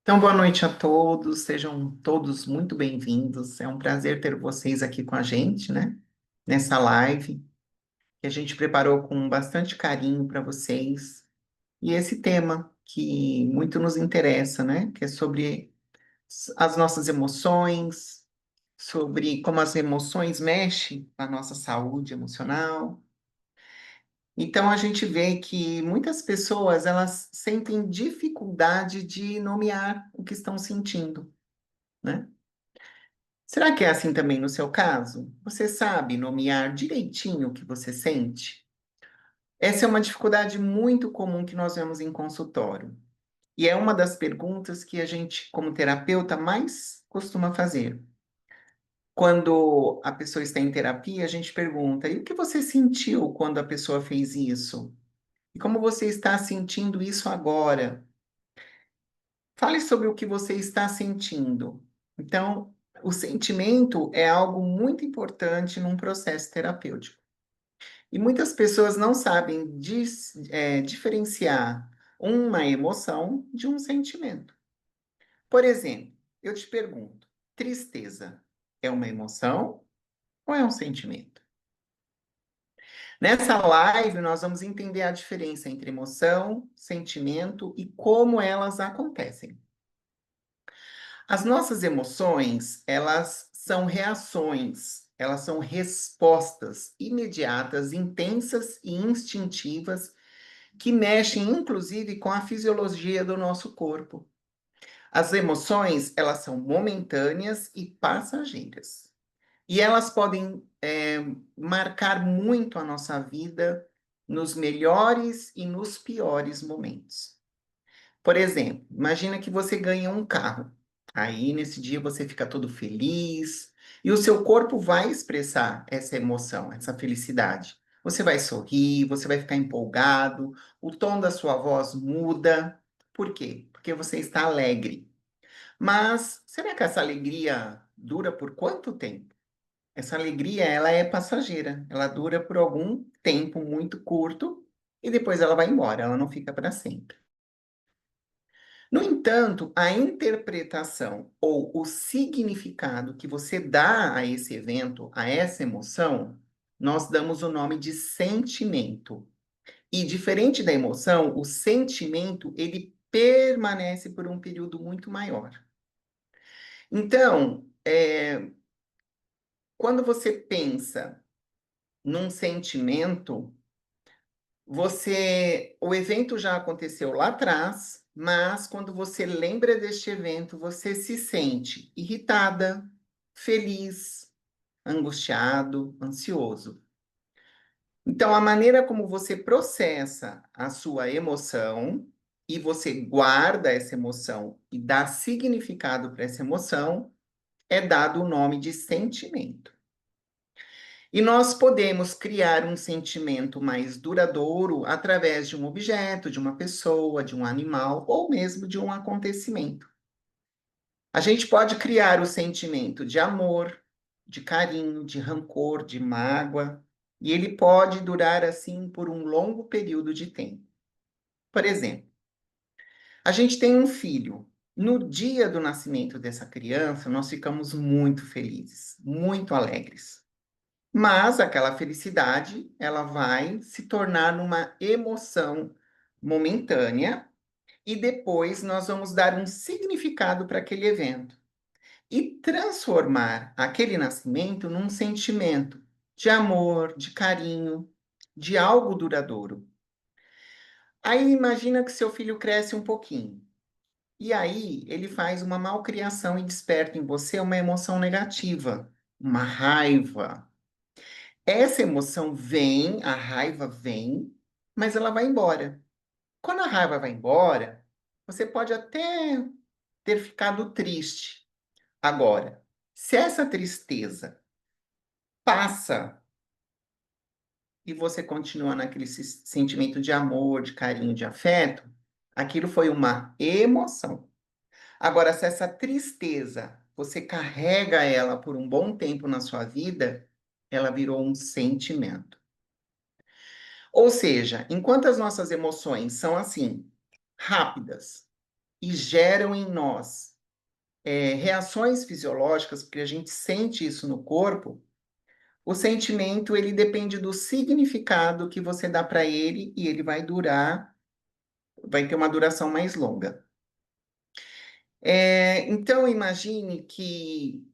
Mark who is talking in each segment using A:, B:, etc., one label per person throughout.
A: Então, boa noite a todos, sejam todos muito bem-vindos. É um prazer ter vocês aqui com a gente, né? Nessa live que a gente preparou com bastante carinho para vocês. E esse tema que muito nos interessa, né? Que é sobre as nossas emoções, sobre como as emoções mexem com a nossa saúde emocional. Então, a gente vê que muitas pessoas, elas sentem dificuldade de nomear o que estão sentindo, né? Será que é assim também no seu caso? Você sabe nomear direitinho o que você sente? Essa é uma dificuldade muito comum que nós vemos em consultório. E é uma das perguntas que a gente, como terapeuta, mais costuma fazer. Quando a pessoa está em terapia, a gente pergunta: e o que você sentiu quando a pessoa fez isso? E como você está sentindo isso agora? Fale sobre o que você está sentindo. Então, o sentimento é algo muito importante num processo terapêutico. E muitas pessoas não sabem diferenciar uma emoção de um sentimento. Por exemplo, eu te pergunto: tristeza é uma emoção ou é um sentimento? Nessa live, nós vamos entender a diferença entre emoção, sentimento e como elas acontecem. As nossas emoções, elas são reações, elas são respostas imediatas, intensas e instintivas que mexem inclusive com a fisiologia do nosso corpo. As emoções, elas são momentâneas e passageiras. E elas podem marcar muito a nossa vida nos melhores e nos piores momentos. Por exemplo, imagina que você ganha um carro. Aí, nesse dia, você fica todo feliz e o seu corpo vai expressar essa emoção, essa felicidade. Você vai sorrir, você vai ficar empolgado, o tom da sua voz muda. Por quê? Porque você está alegre. Mas será que essa alegria dura por quanto tempo? Essa alegria, ela é passageira. Ela dura por algum tempo muito curto e depois ela vai embora, ela não fica para sempre. No entanto, a interpretação ou o significado que você dá a esse evento, a essa emoção, nós damos o nome de sentimento. E diferente da emoção, o sentimento, ele permanece por um período muito maior. Então, quando você pensa num sentimento, o evento já aconteceu lá atrás, mas quando você lembra deste evento, você se sente irritada, feliz, angustiado, ansioso. Então, a maneira como você processa a sua emoção e você guarda essa emoção e dá significado para essa emoção é dado o nome de sentimento. E nós podemos criar um sentimento mais duradouro através de um objeto, de uma pessoa, de um animal ou mesmo de um acontecimento. A gente pode criar o sentimento de amor, de carinho, de rancor, de mágoa, e ele pode durar assim por um longo período de tempo. Por exemplo, a gente tem um filho. No dia do nascimento dessa criança, nós ficamos muito felizes, muito alegres. Mas aquela felicidade, ela vai se tornar uma emoção momentânea e depois nós vamos dar um significado para aquele evento e transformar aquele nascimento num sentimento de amor, de carinho, de algo duradouro. Aí imagina que seu filho cresce um pouquinho. E aí ele faz uma malcriação e desperta em você uma emoção negativa, uma raiva. Essa emoção vem, a raiva vem, mas ela vai embora. Quando a raiva vai embora, você pode até ter ficado triste. Agora, se essa tristeza passa e você continua naquele sentimento de amor, de carinho, de afeto, aquilo foi uma emoção. Agora, se essa tristeza você carrega ela por um bom tempo na sua vida, ela virou um sentimento. Ou seja, enquanto as nossas emoções são assim, rápidas e geram em nós reações fisiológicas, porque a gente sente isso no corpo, o sentimento ele depende do significado que você dá para ele e ele vai durar, vai ter uma duração mais longa. Então imagine que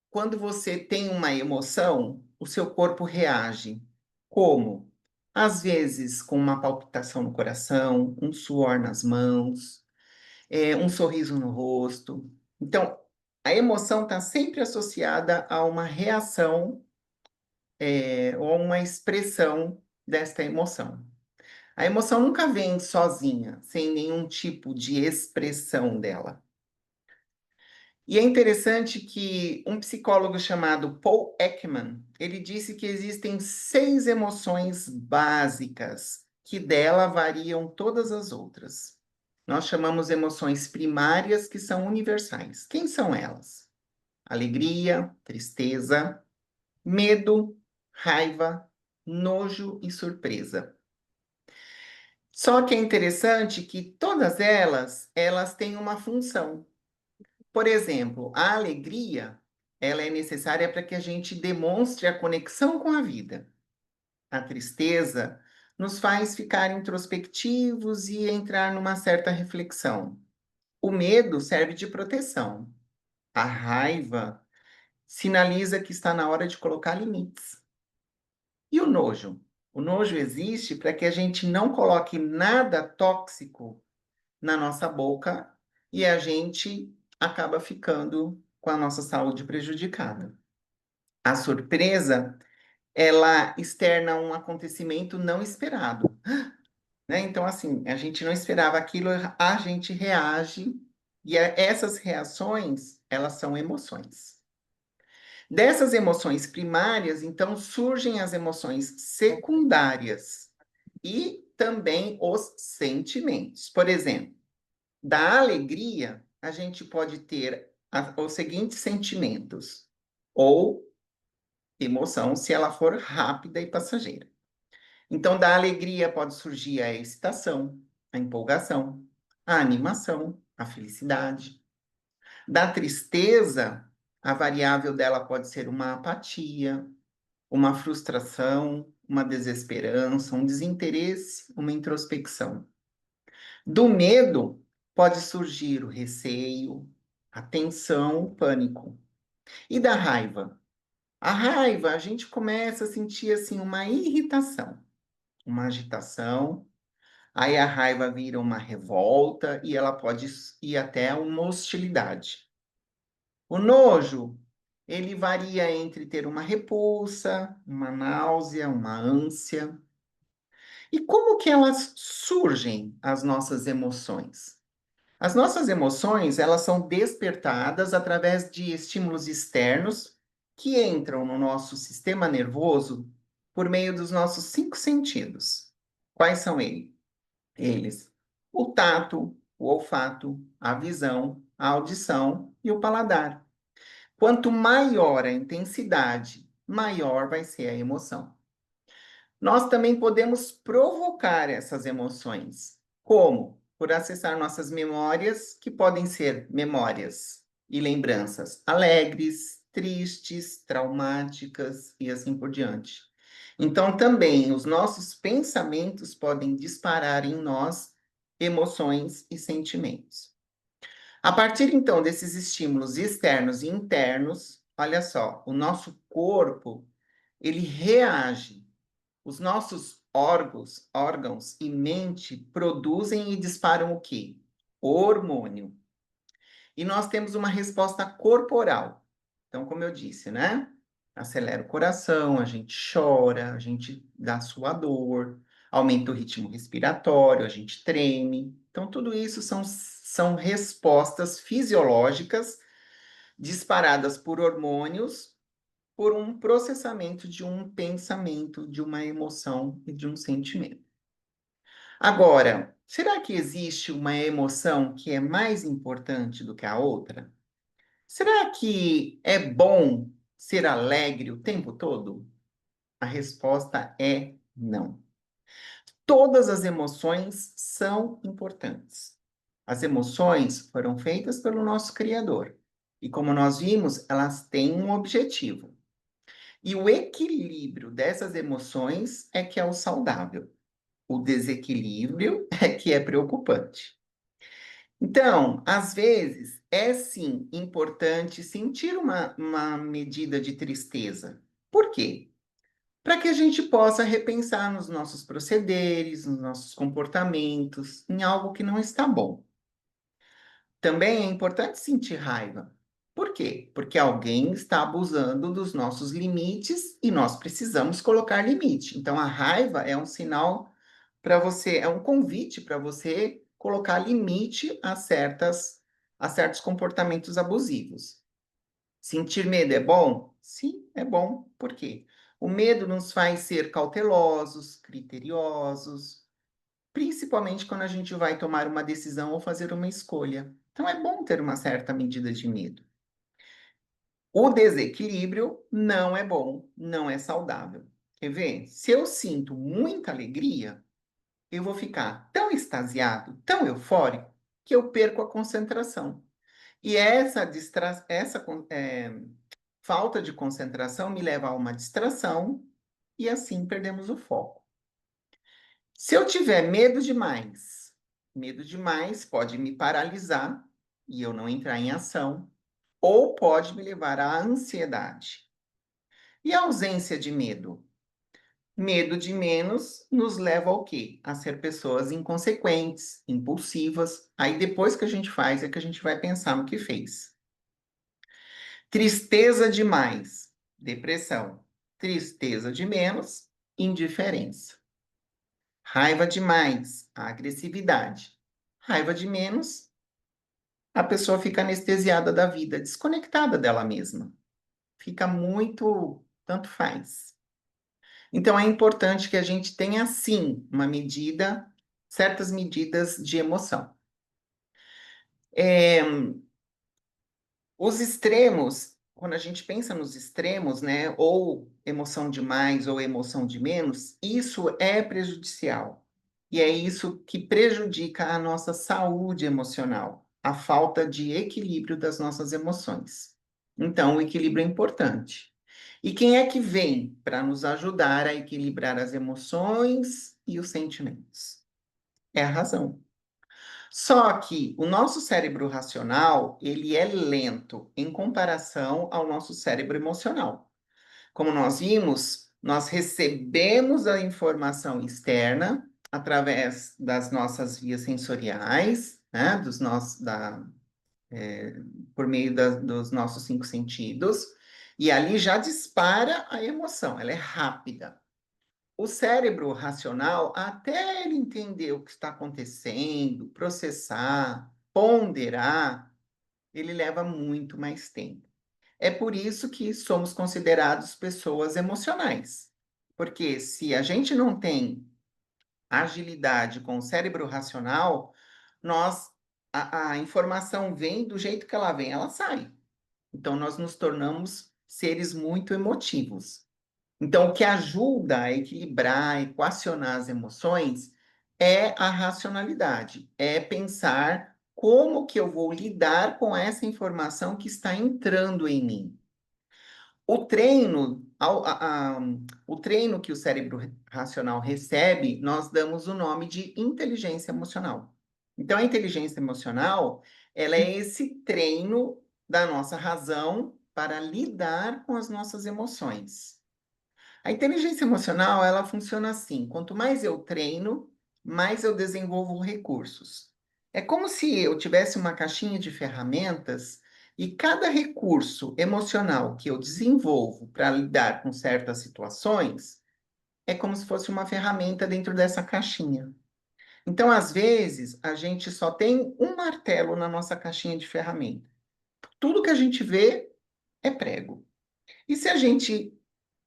A: quando você tem uma emoção, o seu corpo reage. Como? Às vezes com uma palpitação no coração, um suor nas mãos, um sorriso no rosto. Então, a emoção está sempre associada a uma reação, ou a uma expressão desta emoção. A emoção nunca vem sozinha, sem nenhum tipo de expressão dela. E é interessante que um psicólogo chamado Paul Ekman, ele disse que existem 6 emoções básicas, que dela variam todas as outras. Nós chamamos emoções primárias, que são universais. Quem são elas? Alegria, tristeza, medo, raiva, nojo e surpresa. Só que é interessante que todas elas têm uma função. Por exemplo, a alegria, ela é necessária para que a gente demonstre a conexão com a vida. A tristeza nos faz ficar introspectivos e entrar numa certa reflexão. O medo serve de proteção. A raiva sinaliza que está na hora de colocar limites. E o nojo? O nojo existe para que a gente não coloque nada tóxico na nossa boca e a gente acaba ficando com a nossa saúde prejudicada. A surpresa, ela externa um acontecimento não esperado, né? Então, assim, a gente não esperava aquilo, a gente reage, e essas reações, elas são emoções. Dessas emoções primárias, então, surgem as emoções secundárias e também os sentimentos. Por exemplo, da alegria, a gente pode ter os seguintes sentimentos, ou emoção, se ela for rápida e passageira. Então, da alegria pode surgir a excitação, a empolgação, a animação, a felicidade. Da tristeza, a variável dela pode ser uma apatia, uma frustração, uma desesperança, um desinteresse, uma introspecção. Do medo, pode surgir o receio, a tensão, o pânico. E da raiva? A raiva, a gente começa a sentir assim uma irritação, uma agitação, aí a raiva vira uma revolta e ela pode ir até uma hostilidade. O nojo, ele varia entre ter uma repulsa, uma náusea, uma ânsia. E como que elas surgem, as nossas emoções? As nossas emoções, elas são despertadas através de estímulos externos que entram no nosso sistema nervoso por meio dos nossos 5 sentidos. Quais são eles? O tato, o olfato, a visão, a audição e o paladar. Quanto maior a intensidade, maior vai ser a emoção. Nós também podemos provocar essas emoções. Como? Por acessar nossas memórias, que podem ser memórias e lembranças alegres, tristes, traumáticas e assim por diante. Então, também os nossos pensamentos podem disparar em nós emoções e sentimentos. A partir então desses estímulos externos e internos, olha só, o nosso corpo ele reage, os nossos órgãos e mente produzem e disparam o quê? Hormônio. E nós temos uma resposta corporal. Então, como eu disse, né? Acelera o coração, a gente chora, a gente dá suador, aumenta o ritmo respiratório, a gente treme. Então, tudo isso são respostas fisiológicas disparadas por hormônios por um processamento de um pensamento, de uma emoção e de um sentimento. Agora, será que existe uma emoção que é mais importante do que a outra? Será que é bom ser alegre o tempo todo? A resposta é não. Todas as emoções são importantes. As emoções foram feitas pelo nosso Criador. E como nós vimos, elas têm um objetivo. E o equilíbrio dessas emoções é que é o saudável. O desequilíbrio é que é preocupante. Então, às vezes, é sim importante sentir uma medida de tristeza. Por quê? Para que a gente possa repensar nos nossos procederes, nos nossos comportamentos, em algo que não está bom. Também é importante sentir raiva. Por quê? Porque alguém está abusando dos nossos limites e nós precisamos colocar limite. Então, a raiva é um sinal para você, é um convite para você colocar limite a certos comportamentos abusivos. Sentir medo é bom? Sim, é bom. Por quê? O medo nos faz ser cautelosos, criteriosos, principalmente quando a gente vai tomar uma decisão ou fazer uma escolha. Então é bom ter uma certa medida de medo. O desequilíbrio não é bom, não é saudável. Quer ver? Se eu sinto muita alegria, eu vou ficar tão extasiado, tão eufórico, que eu perco a concentração. E falta de concentração me leva a uma distração e assim perdemos o foco. Se eu tiver medo demais pode me paralisar e eu não entrar em ação, ou pode me levar à ansiedade. E a ausência de medo? Medo de menos nos leva ao quê? A ser pessoas inconsequentes, impulsivas. Aí depois que a gente faz é que a gente vai pensar no que fez. Tristeza demais, depressão. Tristeza de menos, indiferença. Raiva demais, agressividade. Raiva de menos, a pessoa fica anestesiada da vida, desconectada dela mesma. Fica muito, tanto faz. Então é importante que a gente tenha sim uma medida, certas medidas de emoção. É, os extremos, quando a gente pensa nos extremos, né, ou emoção de mais ou emoção de menos, isso é prejudicial. E é isso que prejudica a nossa saúde emocional, a falta de equilíbrio das nossas emoções. Então, o equilíbrio é importante. E quem é que vem para nos ajudar a equilibrar as emoções e os sentimentos? É a razão. Só que o nosso cérebro racional, ele é lento em comparação ao nosso cérebro emocional. Como nós vimos, nós recebemos a informação externa através das nossas vias sensoriais, né, por meio dos nossos cinco sentidos, e ali já dispara a emoção, ela é rápida. O cérebro racional, até ele entender o que está acontecendo, processar, ponderar, ele leva muito mais tempo. É por isso que somos considerados pessoas emocionais. Porque se a gente não tem agilidade com o cérebro racional, nós a informação vem do jeito que ela vem, ela sai. Então nós nos tornamos seres muito emotivos. Então, o que ajuda a equilibrar, equacionar as emoções é a racionalidade, é pensar como que eu vou lidar com essa informação que está entrando em mim. O treino, o treino que o cérebro racional recebe, nós damos o nome de inteligência emocional. Então, a inteligência emocional, ela é esse treino da nossa razão para lidar com as nossas emoções. A inteligência emocional, ela funciona assim: quanto mais eu treino, mais eu desenvolvo recursos. É como se eu tivesse uma caixinha de ferramentas e cada recurso emocional que eu desenvolvo para lidar com certas situações é como se fosse uma ferramenta dentro dessa caixinha. Então, às vezes, a gente só tem um martelo na nossa caixinha de ferramenta. Tudo que a gente vê é prego. E se a gente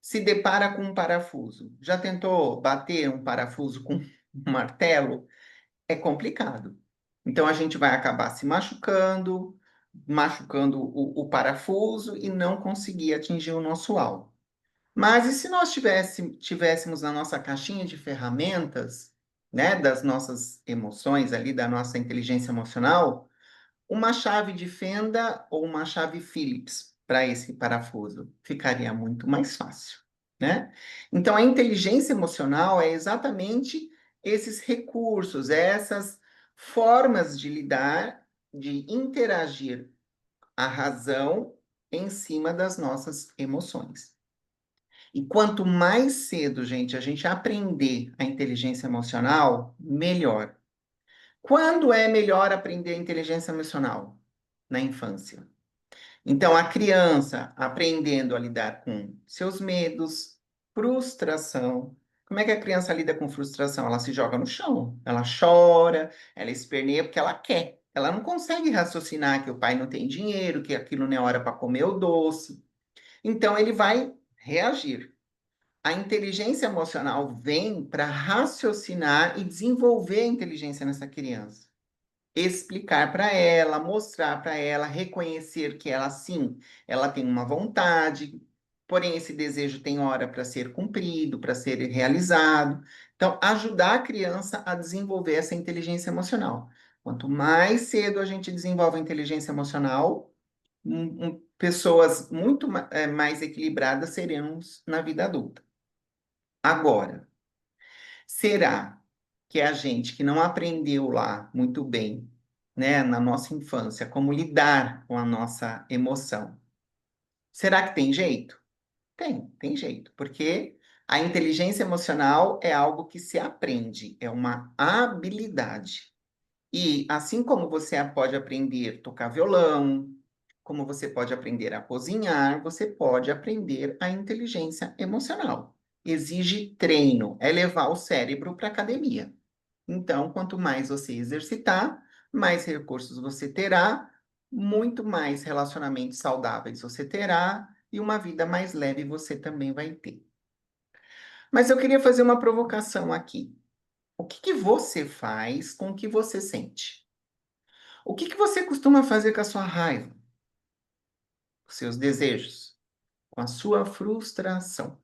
A: se depara com um parafuso? Já tentou bater um parafuso com um martelo? É complicado. Então a gente vai acabar se machucando, machucando o parafuso e não conseguir atingir o nosso alvo. Mas e se nós tivéssemos na nossa caixinha de ferramentas né, das nossas emoções ali, da nossa inteligência emocional, uma chave de fenda ou uma chave Phillips para esse parafuso ficaria muito mais fácil, né? Então, a inteligência emocional é exatamente esses recursos, essas formas de lidar, de interagir a razão em cima das nossas emoções. E quanto mais cedo, gente, a gente aprender a inteligência emocional, melhor. Quando é melhor aprender a inteligência emocional? Na infância. Então, a criança aprendendo a lidar com seus medos, frustração. Como é que a criança lida com frustração? Ela se joga no chão, ela chora, ela esperneia porque ela quer. Ela não consegue raciocinar que o pai não tem dinheiro, que aquilo não é hora para comer o doce. Então, ele vai reagir. A inteligência emocional vem para raciocinar e desenvolver a inteligência nessa criança, explicar para ela, mostrar para ela, reconhecer que ela sim, ela tem uma vontade, porém esse desejo tem hora para ser cumprido, para ser realizado. Então, ajudar a criança a desenvolver essa inteligência emocional. Quanto mais cedo a gente desenvolve a inteligência emocional, pessoas muito mais equilibradas seremos na vida adulta. Agora, será que a gente que não aprendeu lá muito bem, né, na nossa infância, como lidar com a nossa emoção, será que tem jeito? Tem jeito, porque a inteligência emocional é algo que se aprende, é uma habilidade. E assim como você pode aprender a tocar violão, como você pode aprender a cozinhar, você pode aprender a inteligência emocional. Exige treino, é levar o cérebro para a academia. Então, quanto mais você exercitar, mais recursos você terá, muito mais relacionamentos saudáveis você terá e uma vida mais leve você também vai ter. Mas eu queria fazer uma provocação aqui. O que que você faz com o que você sente? O que que você costuma fazer com a sua raiva, com seus desejos, com a sua frustração?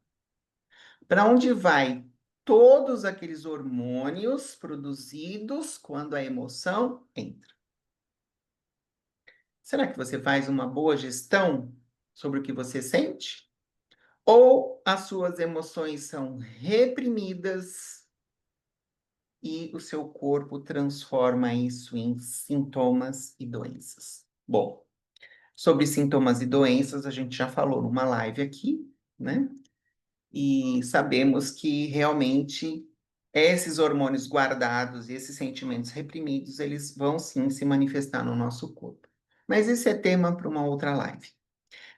A: Para onde vai todos aqueles hormônios produzidos quando a emoção entra? Será que você faz uma boa gestão sobre o que você sente? Ou as suas emoções são reprimidas e o seu corpo transforma isso em sintomas e doenças? Bom, sobre sintomas e doenças, a gente já falou numa live aqui, né? E sabemos que realmente esses hormônios guardados e esses sentimentos reprimidos, eles vão sim se manifestar no nosso corpo. Mas esse é tema para uma outra live.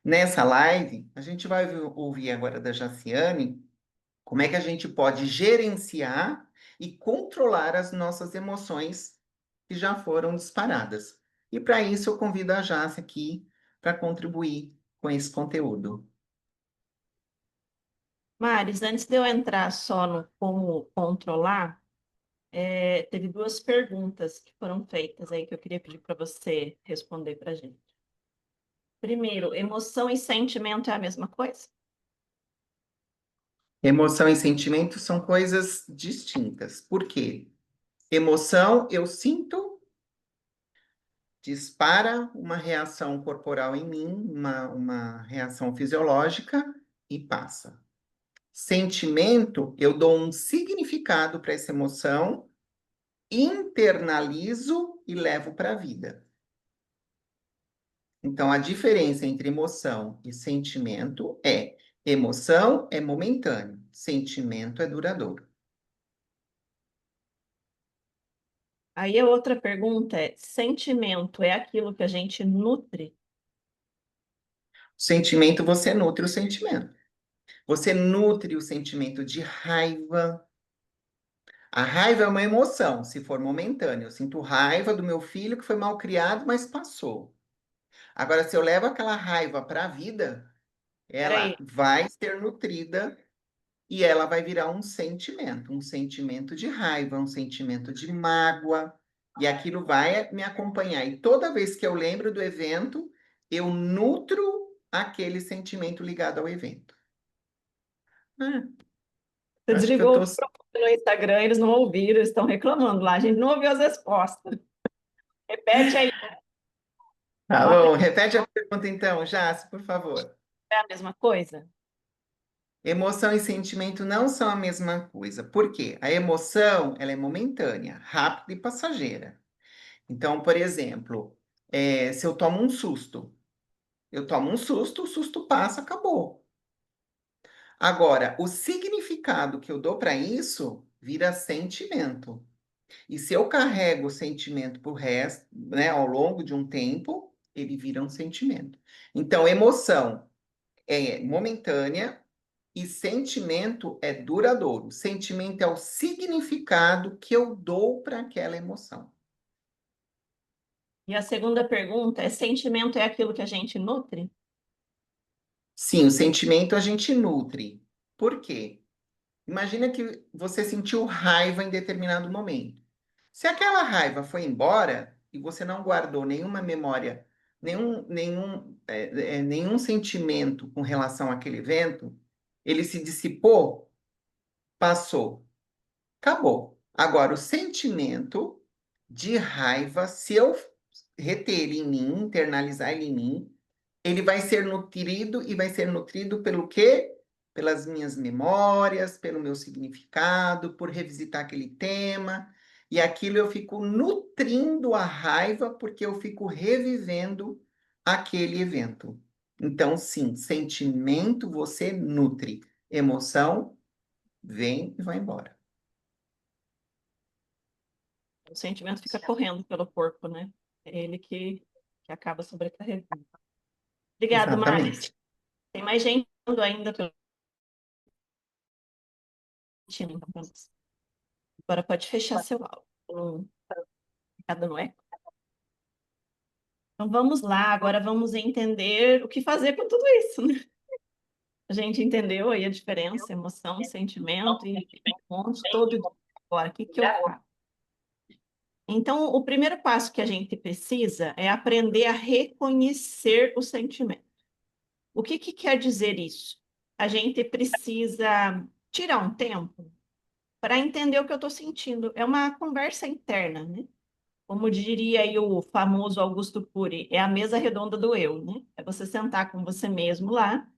A: Nessa live, a gente vai ouvir agora da Jaciane como é que a gente pode gerenciar e controlar as nossas emoções que já foram disparadas. E para isso eu convido a Jace aqui para contribuir com esse conteúdo.
B: Maris, antes de eu entrar só no como controlar, teve duas perguntas que foram feitas aí que eu queria pedir para você responder para a gente. Primeiro, emoção e sentimento é a mesma coisa?
A: Emoção e sentimento são coisas distintas. Por quê? Emoção, eu sinto, dispara uma reação corporal em mim, uma reação fisiológica e passa. Sentimento, eu dou um significado para essa emoção, internalizo e levo para a vida. Então, a diferença entre emoção e sentimento é: emoção é momentâneo, sentimento é duradouro.
B: Aí a outra pergunta é: sentimento é aquilo que a gente nutre?
A: Sentimento, você nutre o sentimento. Você nutre o sentimento de raiva. A raiva é uma emoção, se for momentânea. Eu sinto raiva do meu filho que foi mal criado, mas passou. Agora, se eu levo aquela raiva para a vida, ela
B: Peraí,
A: vai ser nutrida e ela vai virar um sentimento de raiva, um sentimento de mágoa, e aquilo vai me acompanhar. E toda vez que eu lembro do evento, eu nutro aquele sentimento ligado ao evento. Ah,
B: você
A: acho que eu tô.
B: desligou. No Instagram eles não ouviram, eles estão reclamando lá. A gente não ouviu as respostas. Repete aí.
A: Tá
B: Uma
A: bom, repete a pergunta então, Jace, por favor.
B: é a mesma coisa?
A: Emoção e sentimento não são a mesma coisa. Por quê? A emoção, ela é momentânea, rápida e passageira. Então, por exemplo, se eu tomo um susto, o susto passa, acabou. Agora, o significado que eu dou para isso vira sentimento. E se eu carrego o sentimento pro resto, né, ao longo de um tempo, ele vira um sentimento. Então, emoção é momentânea e sentimento é duradouro. Sentimento é o significado que eu dou para aquela emoção.
B: E a segunda pergunta é: sentimento é aquilo que a gente nutre?
A: Sim, o sentimento a gente nutre. Por quê? Imagina que você sentiu raiva em determinado momento. Se aquela raiva foi embora e você não guardou nenhuma memória, nenhum sentimento com relação àquele evento, ele se dissipou, passou, acabou. Agora, o sentimento de raiva, se eu reter ele em mim, internalizar ele em mim, ele vai ser nutrido e vai ser nutrido pelo quê? Pelas minhas memórias, pelo meu significado, por revisitar aquele tema. E aquilo eu fico nutrindo a raiva porque eu fico revivendo aquele evento. Então, sim, sentimento você nutre. Emoção vem e vai embora.
B: O sentimento fica correndo pelo corpo, né? É ele que acaba sobrecarregando. Obrigado, Mari.
A: Exatamente.
B: Tem mais gente ainda pelo chat. Agora pode fechar seu áudio. Tá dando eco? Então vamos lá, agora vamos entender o que fazer com tudo isso, né? A gente entendeu aí a diferença, emoção, sentimento e ponto todo. Agora, o que que eu faço? Então, o primeiro passo que a gente precisa é aprender a reconhecer o sentimento. O que que quer dizer isso? A gente precisa tirar um tempo para entender o que eu estou sentindo. É uma conversa interna, né? Como diria aí o famoso Augusto Cury, é a mesa redonda do eu, né? É você sentar com você mesmo lá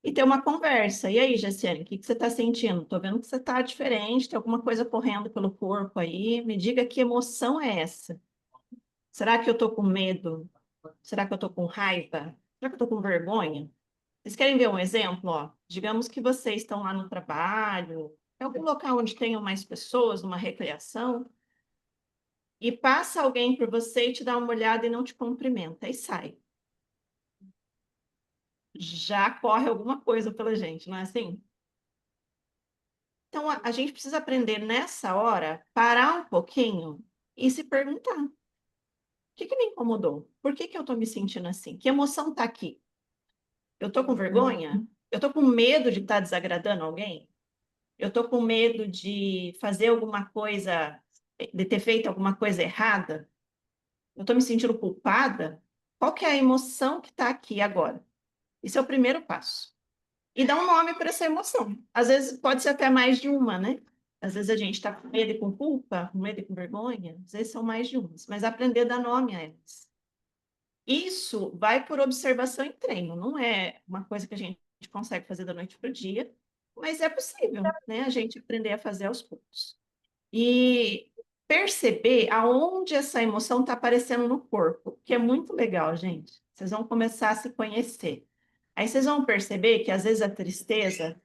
B: e ter uma conversa. E aí, Jaciane, o que que você está sentindo? Estou vendo que você está diferente, tem alguma coisa correndo pelo corpo aí. Me diga que emoção é essa? Será que eu estou com medo? Será que eu estou com raiva? Será que eu estou com vergonha? Vocês querem ver um exemplo? Ó? Digamos que vocês estão lá no trabalho, em algum local onde tenham mais pessoas, numa recreação, e passa alguém por você e te dá uma olhada e não te cumprimenta, e sai. Já corre alguma coisa pela gente, não é assim? Então, a gente precisa aprender nessa hora, parar um pouquinho e se perguntar: o que que me incomodou? Por que que eu estou me sentindo assim? Que emoção está aqui? Eu estou com vergonha? Eu estou com medo de estar desagradando alguém? Eu estou com medo de fazer alguma coisa, de ter feito alguma coisa errada? Eu estou me sentindo culpada? Qual que é a emoção que está aqui agora? Esse é o primeiro passo. E dá um nome para essa emoção. Às vezes pode ser até mais de uma, né? Às vezes a gente está com medo e com culpa, com medo e com vergonha. Às vezes são mais de umas. Mas aprender a dar nome a elas. Isso vai por observação e treino. Não é uma coisa que a gente consegue fazer da noite para o dia, mas é possível, né? A gente aprender a fazer aos poucos. E perceber aonde essa emoção está aparecendo no corpo, que é muito legal, gente. Vocês vão começar a se conhecer. Aí vocês vão perceber que às vezes a tristeza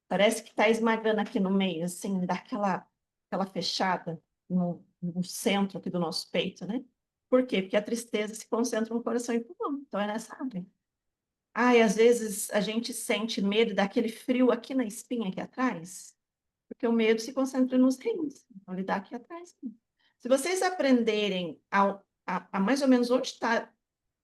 B: parece que está esmagando aqui no meio, assim, dá aquela fechada no centro aqui do nosso peito, né? Por quê? Porque a tristeza se concentra no coração e pulmão. Então é nessa área. Ah, e às vezes a gente sente medo daquele frio aqui na espinha aqui atrás, porque o medo se concentra nos rins. Então ele dá aqui atrás. Se vocês aprenderem a mais ou menos onde está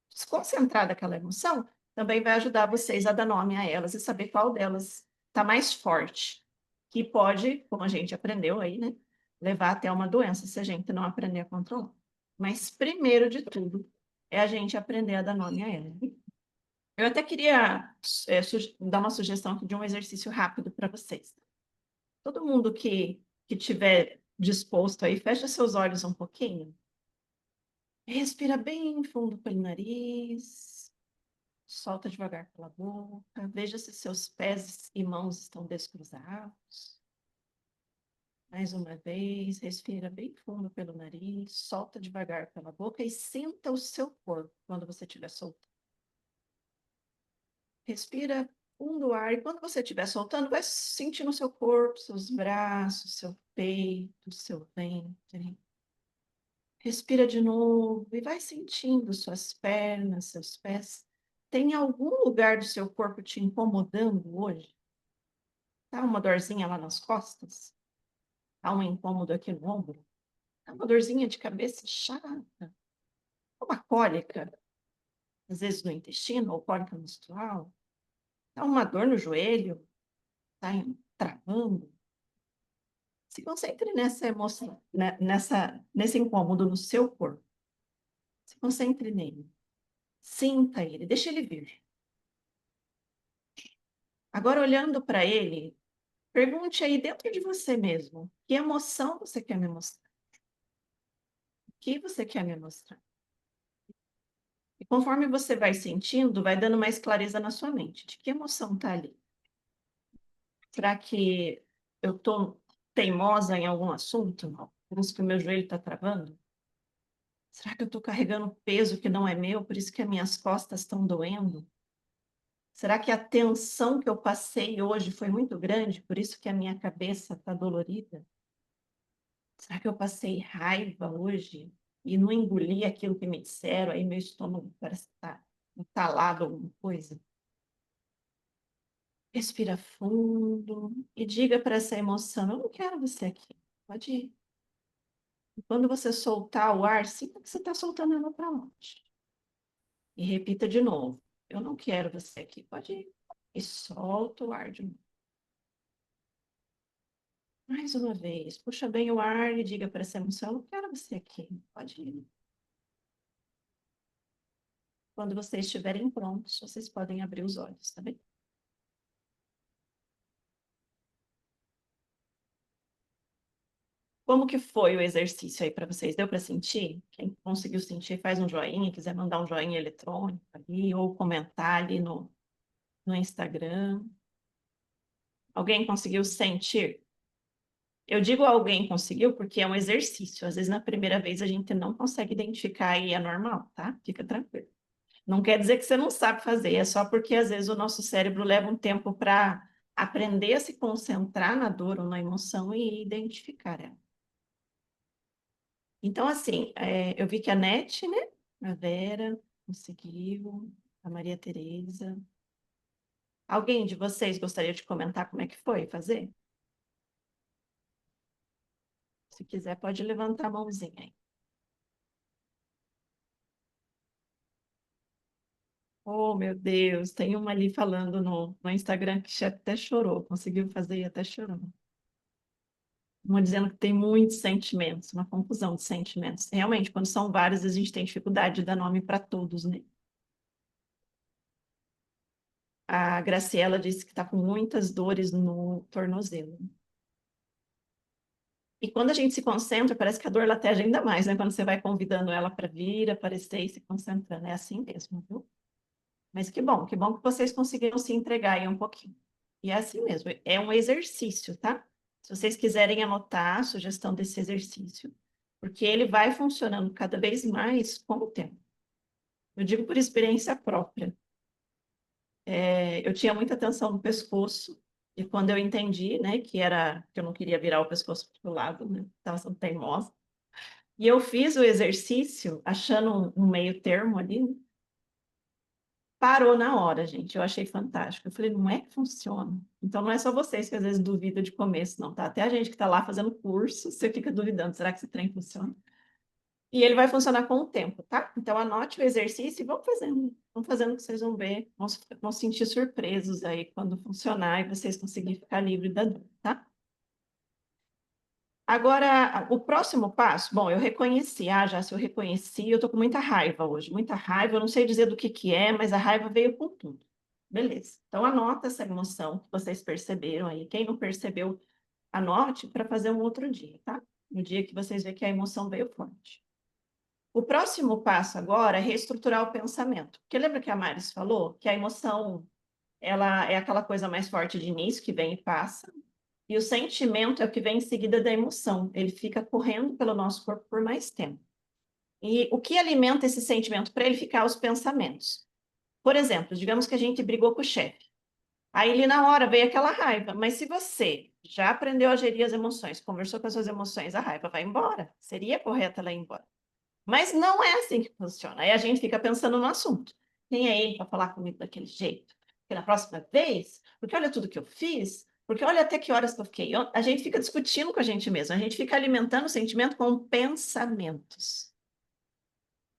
B: desconcentrada aquela emoção, também vai ajudar vocês a dar nome a elas e saber qual delas está mais forte, que pode, como a gente aprendeu aí, né, levar até uma doença se a gente não aprender a controlar. Mas primeiro de tudo é a gente aprender a dar nome a ela. Eu até queria dar uma sugestão aqui de um exercício rápido para vocês. Todo mundo que tiver disposto aí, fecha seus olhos um pouquinho. Respira bem fundo pelo nariz. Solta devagar pela boca. Veja se seus pés e mãos estão descruzados. Mais uma vez, respira bem fundo pelo nariz, solta devagar pela boca e sinta o seu corpo quando você estiver soltando. Respira fundo o ar e quando você estiver soltando, vai sentindo o seu corpo, seus braços, seu peito, seu ventre. Respira de novo e vai sentindo suas pernas, seus pés. Tem algum lugar do seu corpo te incomodando hoje? Tá uma dorzinha lá nas costas? Tá um incômodo aqui no ombro? Tá uma dorzinha de cabeça chata? Uma cólica, às vezes no intestino, ou cólica menstrual? Tá uma dor no joelho? Tá travando? Se concentre nessa emoção, nesse incômodo no seu corpo. Se concentre nele. Sinta ele, deixa ele vir. Agora, olhando para ele, pergunte aí dentro de você mesmo, que emoção você quer me mostrar? O que você quer me mostrar? E conforme você vai sentindo, vai dando mais clareza na sua mente. De que emoção está ali? Será que eu estou teimosa em algum assunto? Não. Por isso que o meu joelho está travando? Será que eu estou carregando peso que não é meu, por isso que as minhas costas estão doendo? Será que a tensão que eu passei hoje foi muito grande, por isso que a minha cabeça está dolorida? Será que eu passei raiva hoje e não engoli aquilo que me disseram, aí meu estômago parece que está entalado alguma coisa? Respira fundo e diga para essa emoção: eu não quero você aqui, pode ir. E quando você soltar o ar, sinta que você está soltando ela para longe. E repita de novo: eu não quero você aqui, pode ir. E solta o ar de novo. Mais uma vez, puxa bem o ar e diga para essa emoção: eu não quero você aqui, pode ir. Quando vocês estiverem prontos, vocês podem abrir os olhos, tá bem? Como que foi o exercício aí para vocês? Deu para sentir? Quem conseguiu sentir, faz um joinha, quiser mandar um joinha eletrônico ali, ou comentar ali no Instagram. Alguém conseguiu sentir? Eu digo alguém conseguiu porque é um exercício. Às vezes, na primeira vez, a gente não consegue identificar e é normal, tá? Fica tranquilo. Não quer dizer que você não sabe fazer, é só porque às vezes o nosso cérebro leva um tempo para aprender a se concentrar na dor ou na emoção e identificar ela. Então, assim, eu vi que a Nete, né? A Vera conseguiu, a Maria Tereza. Alguém de vocês gostaria de comentar como é que foi fazer? Se quiser, pode levantar a mãozinha aí. Oh, meu Deus, tem uma ali falando no Instagram que até chorou, conseguiu fazer e até chorou. Uma dizendo que tem muitos sentimentos, uma confusão de sentimentos. Realmente, quando são vários, a gente tem dificuldade de dar nome para todos, né? A Graciela disse que está com muitas dores no tornozelo. E quando a gente se concentra, parece que a dor lateja ainda mais, né? Quando você vai convidando ela para vir, aparecer e se concentrando. É assim mesmo, viu? Mas que bom que vocês conseguiram se entregar aí um pouquinho. E é assim mesmo, é um exercício, tá? Se vocês quiserem anotar a sugestão desse exercício, porque ele vai funcionando cada vez mais com o tempo. Eu digo por experiência própria. Eu tinha muita tensão no pescoço, e quando eu entendi, né, que eu não queria virar o pescoço para o lado, né, estava sendo teimosa, e eu fiz o exercício achando um meio termo ali, né? Parou na hora, gente. Eu achei fantástico. Eu falei, não é que funciona. Então, não é só vocês que às vezes duvidam de começo, não, tá? Até a gente que está lá fazendo curso, você fica duvidando, será que esse trem funciona? E ele vai funcionar com o tempo, tá? Então, anote o exercício e vão fazendo. Vão fazendo que vocês vão ver. Vão sentir surpresos aí quando funcionar e vocês conseguirem ficar livre da dor, tá? Agora, o próximo passo, bom, eu reconheci, já se eu reconheci, eu tô com muita raiva hoje, muita raiva, eu não sei dizer do que é, mas a raiva veio com tudo. Beleza. Então, anota essa emoção que vocês perceberam aí. Quem não percebeu, anote para fazer um outro dia, tá? No dia que vocês verem que a emoção veio forte. O próximo passo agora é reestruturar o pensamento. Porque lembra que a Maris falou que a emoção, ela é aquela coisa mais forte de início, que vem e passa, e o sentimento é o que vem em seguida da emoção. Ele fica correndo pelo nosso corpo por mais tempo. E o que alimenta esse sentimento para ele ficar os pensamentos? Por exemplo, digamos que a gente brigou com o chefe. Aí ali na hora veio aquela raiva, mas se você já aprendeu a gerir as emoções, conversou com as suas emoções, a raiva vai embora. Seria correto ela ir embora. Mas não é assim que funciona. Aí a gente fica pensando no assunto. Quem é ele para falar comigo daquele jeito? Porque na próxima vez, porque olha tudo que eu fiz, porque olha até que horas que eu fiquei. A gente fica discutindo com a gente mesmo, a gente fica alimentando o sentimento com pensamentos.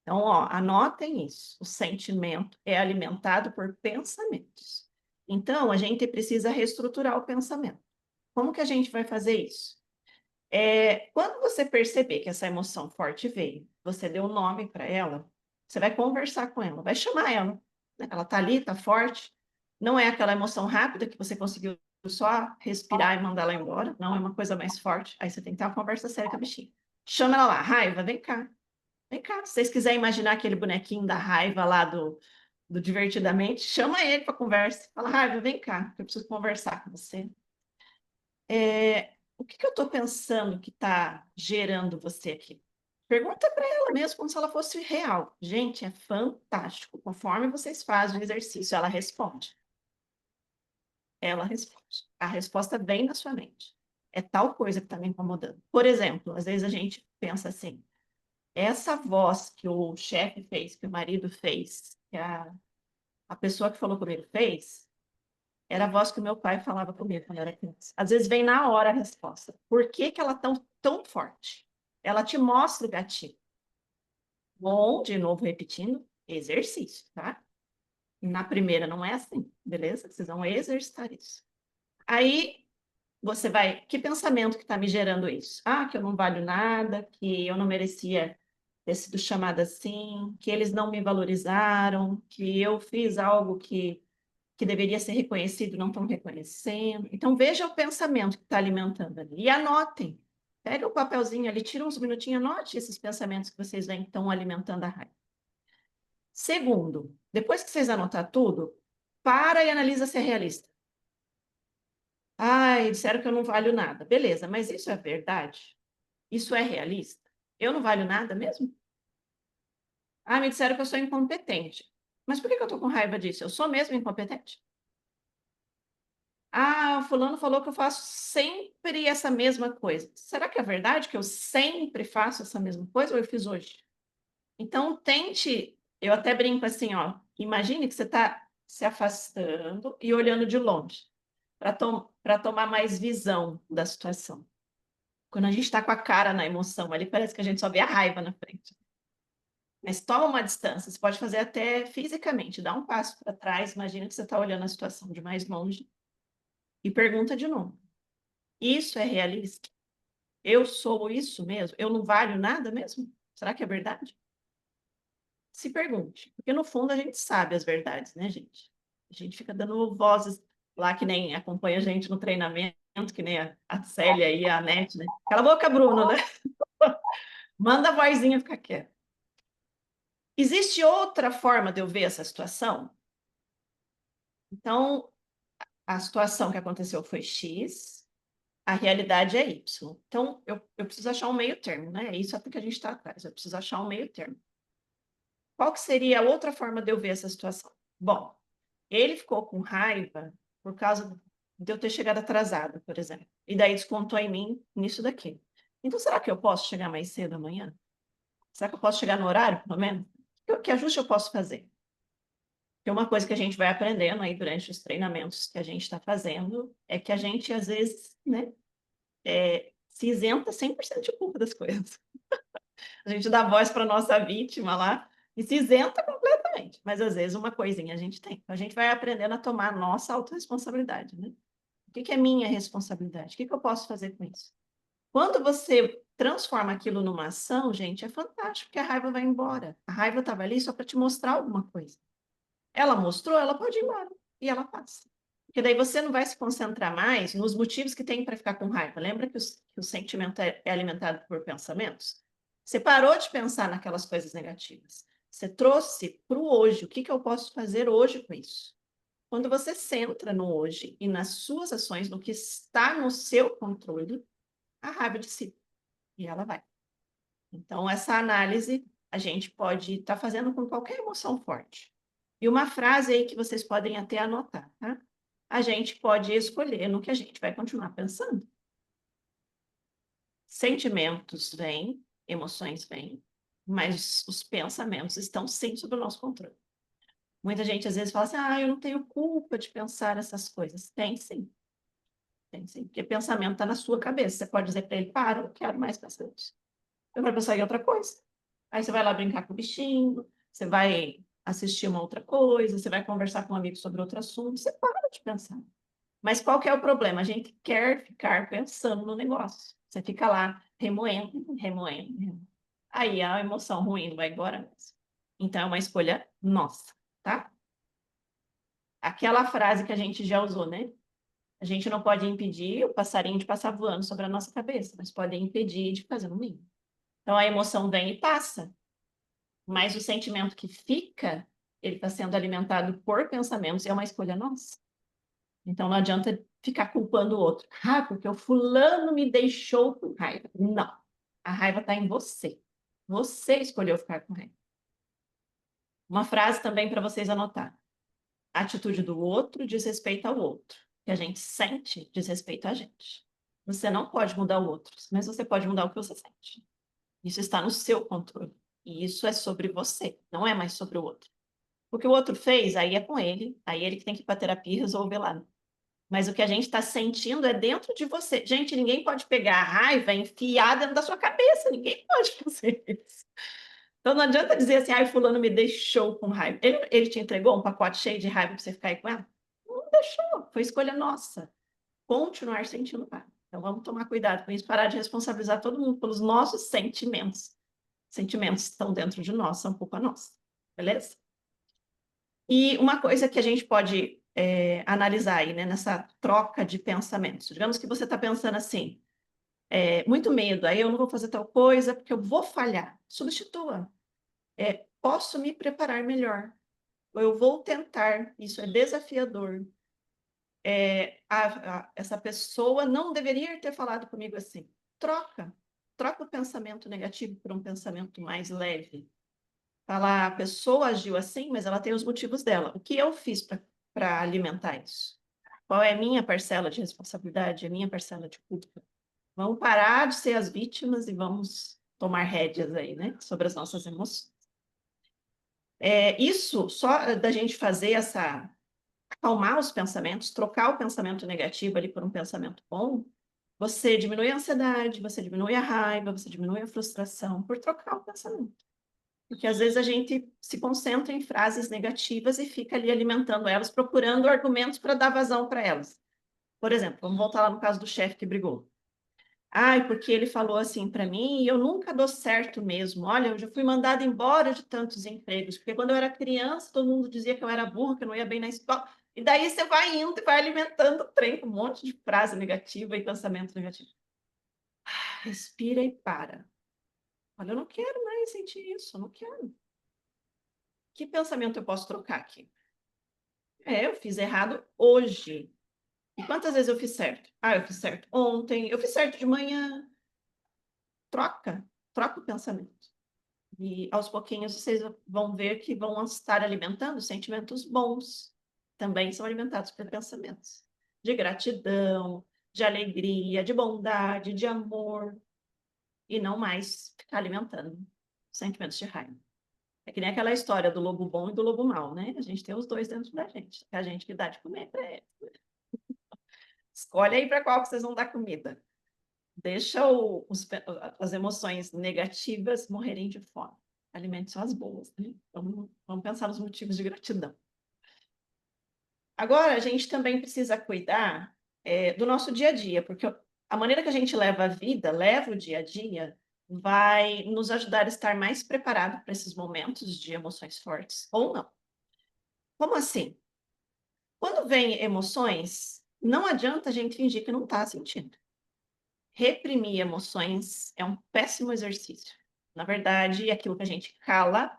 B: Então, ó, anotem isso. O sentimento é alimentado por pensamentos. Então, a gente precisa reestruturar o pensamento. Como que a gente vai fazer isso? Quando você perceber que essa emoção forte veio, você deu um nome para ela, você vai conversar com ela, vai chamar ela. Né? Ela está ali, está forte. Não é aquela emoção rápida que você conseguiu só respirar e mandar ela embora. Não, é uma coisa mais forte. Aí você tem que ter uma conversa séria com a bichinha. Chama ela lá, raiva, vem cá. Vem cá, se vocês quiserem imaginar aquele bonequinho da raiva lá do Divertidamente, chama ele para conversa. Fala, raiva, vem cá, que eu preciso conversar com você. O que eu estou pensando que está gerando você aqui? Pergunta para ela mesmo, como se ela fosse real. Gente, é fantástico. Conforme vocês fazem o exercício, ela responde. Ela responde. A resposta vem na sua mente. É tal coisa que está me incomodando. Por exemplo, às vezes a gente pensa assim, essa voz que o chefe fez, que o marido fez, que a pessoa que falou comigo fez, era a voz que o meu pai falava comigo quando eu era criança. Às vezes vem na hora a resposta. Por que que ela é tão forte? Ela te mostra o gatilho. Bom, de novo repetindo, exercício, tá? Na primeira não é assim, beleza? Vocês vão exercitar isso. Aí você vai, que pensamento que está me gerando isso? Ah, que eu não valho nada, que eu não merecia ter sido chamada assim, que eles não me valorizaram, que eu fiz algo que deveria ser reconhecido, não estão reconhecendo. Então, veja o pensamento que está alimentando ali. E anotem. Pega o papelzinho ali, tira uns minutinhos, anote esses pensamentos que vocês veem que estão alimentando a raiva. Segundo, depois que vocês anotar tudo, para e analisa se é realista. Ai, disseram que eu não valho nada. Beleza, mas isso é verdade? Isso é realista? Eu não valho nada mesmo? Ah, me disseram que eu sou incompetente. Mas por que eu estou com raiva disso? Eu sou mesmo incompetente? Ah, o fulano falou que eu faço sempre essa mesma coisa. Será que é verdade que eu sempre faço essa mesma coisa ou eu fiz hoje? Então, tente. Eu até brinco assim, ó. Imagine que você está se afastando e olhando de longe para tomar mais visão da situação. Quando a gente está com a cara na emoção, ali parece que a gente só vê a raiva na frente. Mas toma uma distância, você pode fazer até fisicamente, dá um passo para trás, imagina que você está olhando a situação de mais longe e pergunta de novo. Isso é realista? Eu sou isso mesmo? Eu não valho nada mesmo? Será que é verdade? Se pergunte, porque no fundo a gente sabe as verdades, né, gente? A gente fica dando vozes lá que nem acompanha a gente no treinamento, que nem a Célia e a Nete, né? Cala a boca, Bruno, né? Manda a vozinha ficar quieta. Existe outra forma de eu ver essa situação? Então, a situação que aconteceu foi X, a realidade é Y. Então, eu preciso achar um meio termo, né? É isso até que a gente está atrás. Eu preciso achar um meio termo. Qual que seria a outra forma de eu ver essa situação? Bom, ele ficou com raiva por causa de eu ter chegado atrasada, por exemplo. E daí descontou em mim nisso daqui. Então, será que eu posso chegar mais cedo amanhã? Será que eu posso chegar no horário, pelo menos? Que ajuste eu posso fazer? Porque uma coisa que a gente vai aprendendo aí durante os treinamentos que a gente está fazendo é que a gente, às vezes, né, se isenta 100% de culpa das coisas. A gente dá voz para a nossa vítima lá e se isenta completamente. Mas, às vezes, uma coisinha a gente tem. Então, a gente vai aprendendo a tomar a nossa autorresponsabilidade, né? O que é minha responsabilidade? O que eu posso fazer com isso? Quando você transforma aquilo numa ação, gente, é fantástico, porque a raiva vai embora. A raiva estava ali só para te mostrar alguma coisa. Ela mostrou, ela pode ir embora. E ela passa. Porque daí você não vai se concentrar mais nos motivos que tem para ficar com raiva. Lembra que o sentimento é alimentado por pensamentos? Você parou de pensar naquelas coisas negativas. Você trouxe para o hoje. O que que eu posso fazer hoje com isso? Quando você centra no hoje e nas suas ações, no que está no seu controle, a raiva dissipa e ela vai. Então, essa análise a gente pode estar fazendo com qualquer emoção forte. E uma frase aí que vocês podem até anotar, tá? A gente pode escolher no que a gente vai continuar pensando. Sentimentos vêm, emoções vêm, mas os pensamentos estão sim sob o nosso controle. Muita gente às vezes fala assim, eu não tenho culpa de pensar essas coisas. Tem sim. Tem sim, porque pensamento está na sua cabeça. Você pode dizer para ele, para, eu não quero mais pensar isso. Eu quero pensar em outra coisa. Aí você vai lá brincar com o bichinho, você vai assistir uma outra coisa, você vai conversar com um amigo sobre outro assunto, você para de pensar. Mas qual que é o problema? A gente quer ficar pensando no negócio. Você fica lá remoendo, remoendo, remoendo. Aí a emoção ruim não vai embora mesmo. Então é uma escolha nossa, tá? Aquela frase que a gente já usou, né? A gente não pode impedir o passarinho de passar voando sobre a nossa cabeça, mas pode impedir de fazer no ninho. Então a emoção vem e passa, mas o sentimento que fica, ele está sendo alimentado por pensamentos e é uma escolha nossa. Então não adianta ficar culpando o outro. Porque o fulano me deixou com raiva. Não. A raiva está em você. Você escolheu ficar com raiva. Uma frase também para vocês anotar. A atitude do outro diz respeito ao outro. O que a gente sente diz respeito a gente. Você não pode mudar o outro, mas você pode mudar o que você sente. Isso está no seu controle. E isso é sobre você, não é mais sobre o outro. O que o outro fez, aí é com ele, aí ele que tem que ir para terapia e resolver lá. Mas o que a gente está sentindo é dentro de você. Gente, ninguém pode pegar a raiva e enfiar dentro da sua cabeça. Ninguém pode fazer isso. Então não adianta dizer assim, fulano me deixou com raiva. Ele te entregou um pacote cheio de raiva para você ficar aí com ela? Não deixou, foi escolha nossa. Continuar sentindo raiva. Então vamos tomar cuidado com isso, parar de responsabilizar todo mundo pelos nossos sentimentos. Sentimentos estão dentro de nós, são culpa nossa. Beleza? E uma coisa que a gente pode analisar aí, né, nessa troca de pensamentos. Digamos que você está pensando assim, muito medo, aí eu não vou fazer tal coisa porque eu vou falhar. Substitua. Posso me preparar melhor. Eu vou tentar. Isso é desafiador. Essa pessoa não deveria ter falado comigo assim. Troca. Troca o pensamento negativo por um pensamento mais leve. Falar, a pessoa agiu assim, mas ela tem os motivos dela. O que eu fiz para alimentar isso? Qual é a minha parcela de responsabilidade, a minha parcela de culpa? Vamos parar de ser as vítimas e vamos tomar rédeas aí, né? Sobre as nossas emoções. Isso, só da gente fazer acalmar os pensamentos, trocar o pensamento negativo ali por um pensamento bom, você diminui a ansiedade, você diminui a raiva, você diminui a frustração por trocar o pensamento. Porque às vezes a gente se concentra em frases negativas e fica ali alimentando elas, procurando argumentos para dar vazão para elas. Por exemplo, vamos voltar lá no caso do chefe que brigou. Porque ele falou assim para mim, e eu nunca dou certo mesmo. Olha, eu já fui mandada embora de tantos empregos, porque quando eu era criança, todo mundo dizia que eu era burra, que eu não ia bem na escola. E daí você vai indo e vai alimentando o trem com um monte de frase negativa e pensamento negativo. Respira e para. Olha, eu não quero mais sentir isso, eu não quero. Que pensamento eu posso trocar aqui? Eu fiz errado hoje. E quantas vezes eu fiz certo? Eu fiz certo ontem, eu fiz certo de manhã. Troca o pensamento. E aos pouquinhos vocês vão ver que vão estar alimentando sentimentos bons. Também são alimentados por pensamentos de gratidão, de alegria, de bondade, de amor. E não mais ficar alimentando sentimentos de raiva. É que nem aquela história do lobo bom e do lobo mau, né? A gente tem os dois dentro da gente. É a gente que dá de comer para ele. Escolhe aí para qual que vocês vão dar comida. Deixa as emoções negativas morrerem de fome. Alimente só as boas, né? Vamos pensar nos motivos de gratidão. Agora, a gente também precisa cuidar do nosso dia a dia, porque a maneira que a gente leva a vida, leva o dia a dia, vai nos ajudar a estar mais preparado para esses momentos de emoções fortes, ou não. Como assim? Quando vem emoções, não adianta a gente fingir que não está sentindo. Reprimir emoções é um péssimo exercício. Na verdade, aquilo que a gente cala,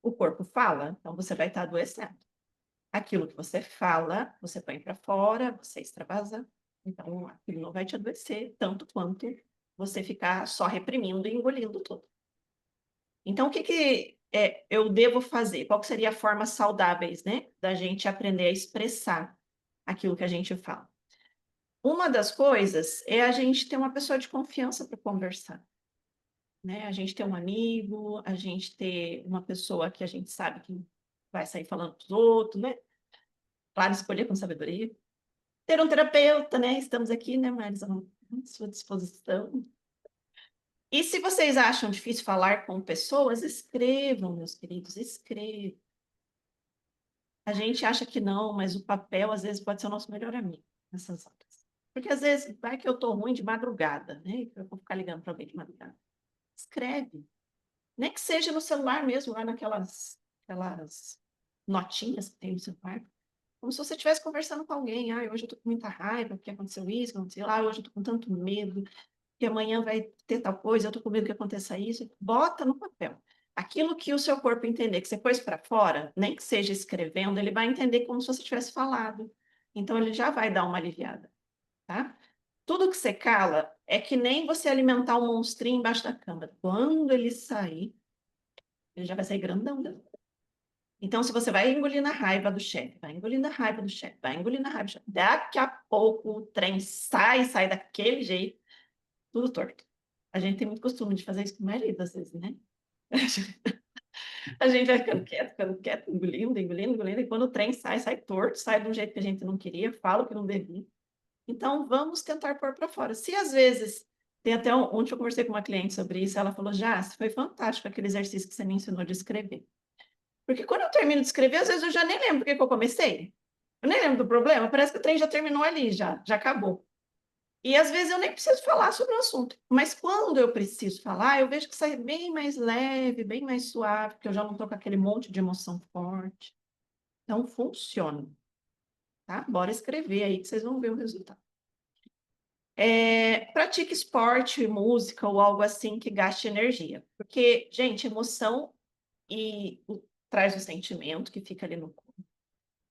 B: o corpo fala, então você vai estar adoecendo. Aquilo que você fala, você põe para fora, você extravasa, então aquilo não vai te adoecer tanto quanto você ficar só reprimindo e engolindo tudo. Então, o que que eu devo fazer? Qual que seria a forma saudáveis, né, da gente aprender a expressar aquilo que a gente fala? Uma das coisas é a gente ter uma pessoa de confiança para conversar, né? A gente ter um amigo, a gente ter uma pessoa que a gente sabe que vai sair falando para os outros, né? Claro, escolher com sabedoria. Ter um terapeuta, né? Estamos aqui, né, Marisa, à sua disposição. E se vocês acham difícil falar com pessoas, escrevam, meus queridos, escrevam. A gente acha que não, mas o papel às vezes pode ser o nosso melhor amigo nessas horas. Porque às vezes vai que eu tô ruim de madrugada, né? Eu vou ficar ligando para alguém de madrugada. Escreve. Nem que seja no celular mesmo, lá aquelas notinhas que tem no celular. Como se você estivesse conversando com alguém. Ah, hoje eu tô com muita raiva, porque aconteceu isso, aconteceu lá, hoje eu tô com tanto medo, que amanhã vai ter tal coisa, eu tô com medo que aconteça isso. Bota no papel. Aquilo que o seu corpo entender que você pôs para fora, nem que seja escrevendo, ele vai entender como se você tivesse falado. Então, ele já vai dar uma aliviada, tá? Tudo que você cala é que nem você alimentar um monstrinho embaixo da cama. Quando ele sair, ele já vai sair grandão. Então, se você vai engolindo a raiva do chefe, vai engolindo a raiva do chefe, vai engolindo a raiva do chefe, daqui a pouco o trem sai daquele jeito, tudo torto. A gente tem muito costume de fazer isso com o marido, às vezes, né? A gente vai ficando quieto, engolindo, engolindo, engolindo, e quando o trem sai torto, sai de um jeito que a gente não queria, fala o que não devia. Então, vamos tentar pôr para fora. Se às vezes, tem até ontem eu conversei com uma cliente sobre isso, ela falou, Jás, foi fantástico aquele exercício que você me ensinou de escrever. Porque quando eu termino de escrever, às vezes eu já nem lembro porque que eu comecei. Eu nem lembro do problema, parece que o trem já terminou ali, já acabou. E às vezes eu nem preciso falar sobre o assunto, mas quando eu preciso falar, eu vejo que sai bem mais leve, bem mais suave, porque eu já não estou com aquele monte de emoção forte. Então, funciona, tá? Bora escrever aí que vocês vão ver o resultado. Pratique esporte, música ou algo assim que gaste energia. Porque, gente, emoção traz o sentimento que fica ali no corpo.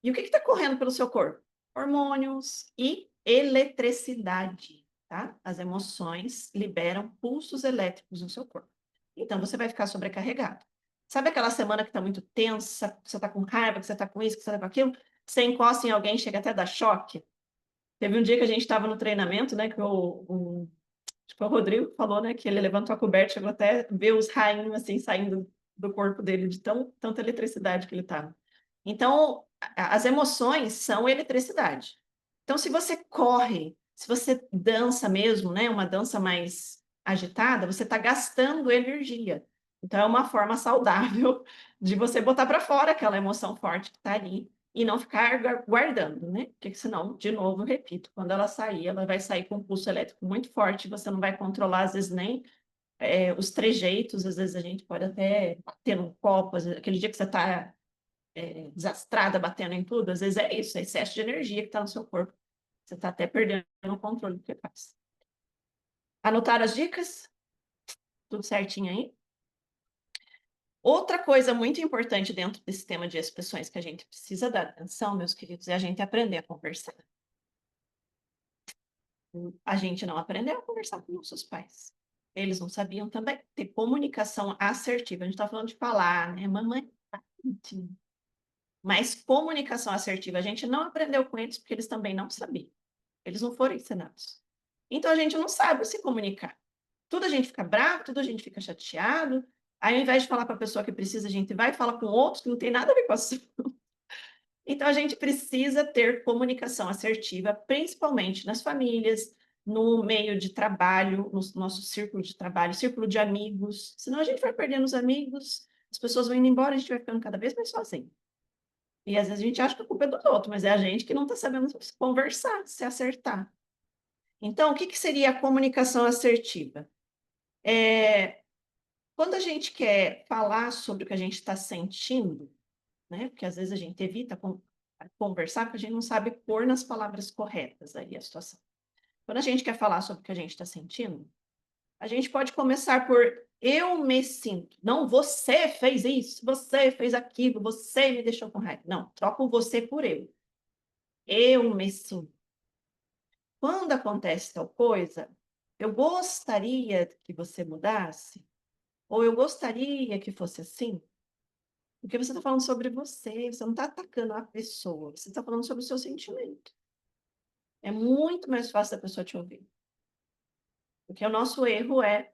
B: E o que está correndo pelo seu corpo? Hormônios e eletricidade, tá? As emoções liberam pulsos elétricos no seu corpo. Então, você vai ficar sobrecarregado. Sabe aquela semana que está muito tensa, que você está com raiva, que você está com isso, que você está com aquilo? Você encosta em alguém, chega até a dar choque? Teve um dia que a gente estava no treinamento, né, que acho que o Rodrigo falou, né, que ele levantou a coberta, chegou até ver os rainhos, assim, saindo do corpo dele, de tanta eletricidade que ele estava. Então, as emoções são eletricidade. Então, se você corre, se você dança mesmo, né, uma dança mais agitada, você está gastando energia. Então, é uma forma saudável de você botar para fora aquela emoção forte que está ali e não ficar guardando, né? Porque senão, de novo, eu repito, quando ela sair, ela vai sair com um pulso elétrico muito forte, você não vai controlar, às vezes, nem os trejeitos, às vezes a gente pode até bater num copo, aquele dia que você está desastrada, batendo em tudo, às vezes é isso, é excesso de energia que está no seu corpo. Você está até perdendo o controle do que faz. Anotaram as dicas? Tudo certinho aí? Outra coisa muito importante dentro desse tema de expressões que a gente precisa dar atenção, meus queridos, é a gente aprender a conversar. A gente não aprendeu a conversar com nossos pais. Eles não sabiam também ter comunicação assertiva. A gente está falando de falar, né? Mamãe, mas comunicação assertiva a gente não aprendeu com eles porque eles também não sabiam. Eles não foram ensinados. Então a gente não sabe se comunicar. Tudo a gente fica bravo, tudo a gente fica chateado. Aí, ao invés de falar para a pessoa que precisa, a gente vai falar com outros que não tem nada a ver com a sua. Então, a gente precisa ter comunicação assertiva, principalmente nas famílias, no meio de trabalho, no nosso círculo de trabalho, círculo de amigos. Senão, a gente vai perdendo os amigos, as pessoas vão indo embora, a gente vai ficando cada vez mais sozinho. E às vezes a gente acha que a culpa é do outro, mas é a gente que não está sabendo conversar, se acertar. Então, o que seria a comunicação assertiva? Quando a gente quer falar sobre o que a gente está sentindo, né? Porque às vezes a gente evita conversar, porque a gente não sabe pôr nas palavras corretas aí a situação. Quando a gente quer falar sobre o que a gente está sentindo, a gente pode começar por eu me sinto. Não, você fez isso, você fez aquilo, você me deixou com raiva. Não, troca o você por eu. Eu me sinto. Quando acontece tal coisa, eu gostaria que você mudasse, ou eu gostaria que fosse assim, porque você está falando sobre você não está atacando a pessoa, você está falando sobre o seu sentimento. É muito mais fácil da pessoa te ouvir. Porque o nosso erro é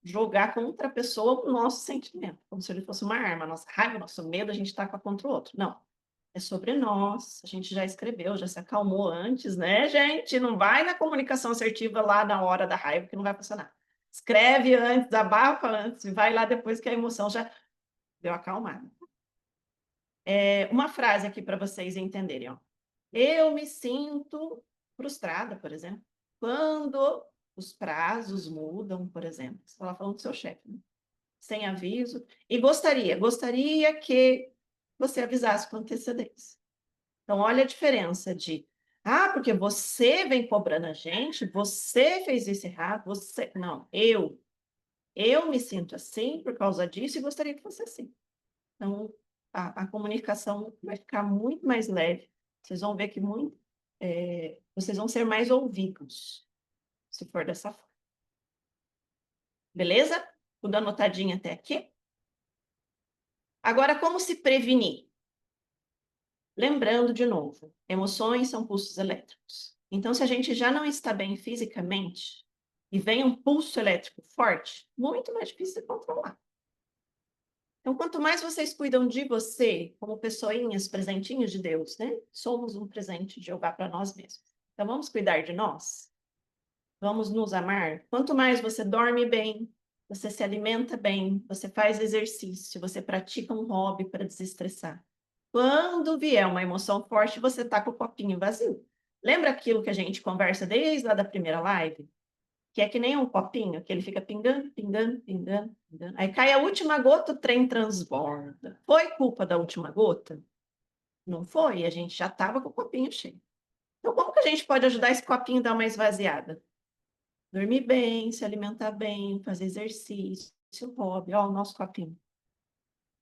B: jogar contra a pessoa o nosso sentimento, como se ele fosse uma arma. Nossa raiva, nosso medo, a gente taca contra o outro. Não. É sobre nós. A gente já escreveu, já se acalmou antes, né, gente? Não vai na comunicação assertiva lá na hora da raiva, que não vai funcionar. Escreve antes, abafa antes, e vai lá depois que a emoção já deu acalmada. Uma frase aqui para vocês entenderem, ó. Eu me sinto frustrada, por exemplo, quando os prazos mudam, por exemplo. Você estava falando do seu chefe, né? Sem aviso, e gostaria que você avisasse com antecedência. Então, olha a diferença de, porque você vem cobrando a gente, você fez isso errado, você... Não, eu me sinto assim por causa disso e gostaria que fosse assim. Então, a comunicação vai ficar muito mais leve. Vocês vão ver que vocês vão ser mais ouvidos, se for dessa forma. Beleza? Tudo anotadinho até aqui? Agora, como se prevenir? Lembrando de novo, emoções são pulsos elétricos. Então, se a gente já não está bem fisicamente e vem um pulso elétrico forte, muito mais difícil de controlar. Então, quanto mais vocês cuidam de você, como pessoinhas, presentinhos de Deus, né? Somos um presente de Jeová para nós mesmos. Então, vamos cuidar de nós? Vamos nos amar? Quanto mais você dorme bem, você se alimenta bem, você faz exercício, você pratica um hobby para desestressar. Quando vier uma emoção forte, você está com o copinho vazio. Lembra aquilo que a gente conversa desde lá da primeira live? Que é que nem um copinho, que ele fica pingando, pingando, pingando, pingando. Aí cai a última gota, o trem transborda. Foi culpa da última gota? Não foi, a gente já estava com o copinho cheio. Então, como que a gente pode ajudar esse copinho a dar uma esvaziada? Dormir bem, se alimentar bem, fazer exercício, hobby. Ó, o nosso copinho.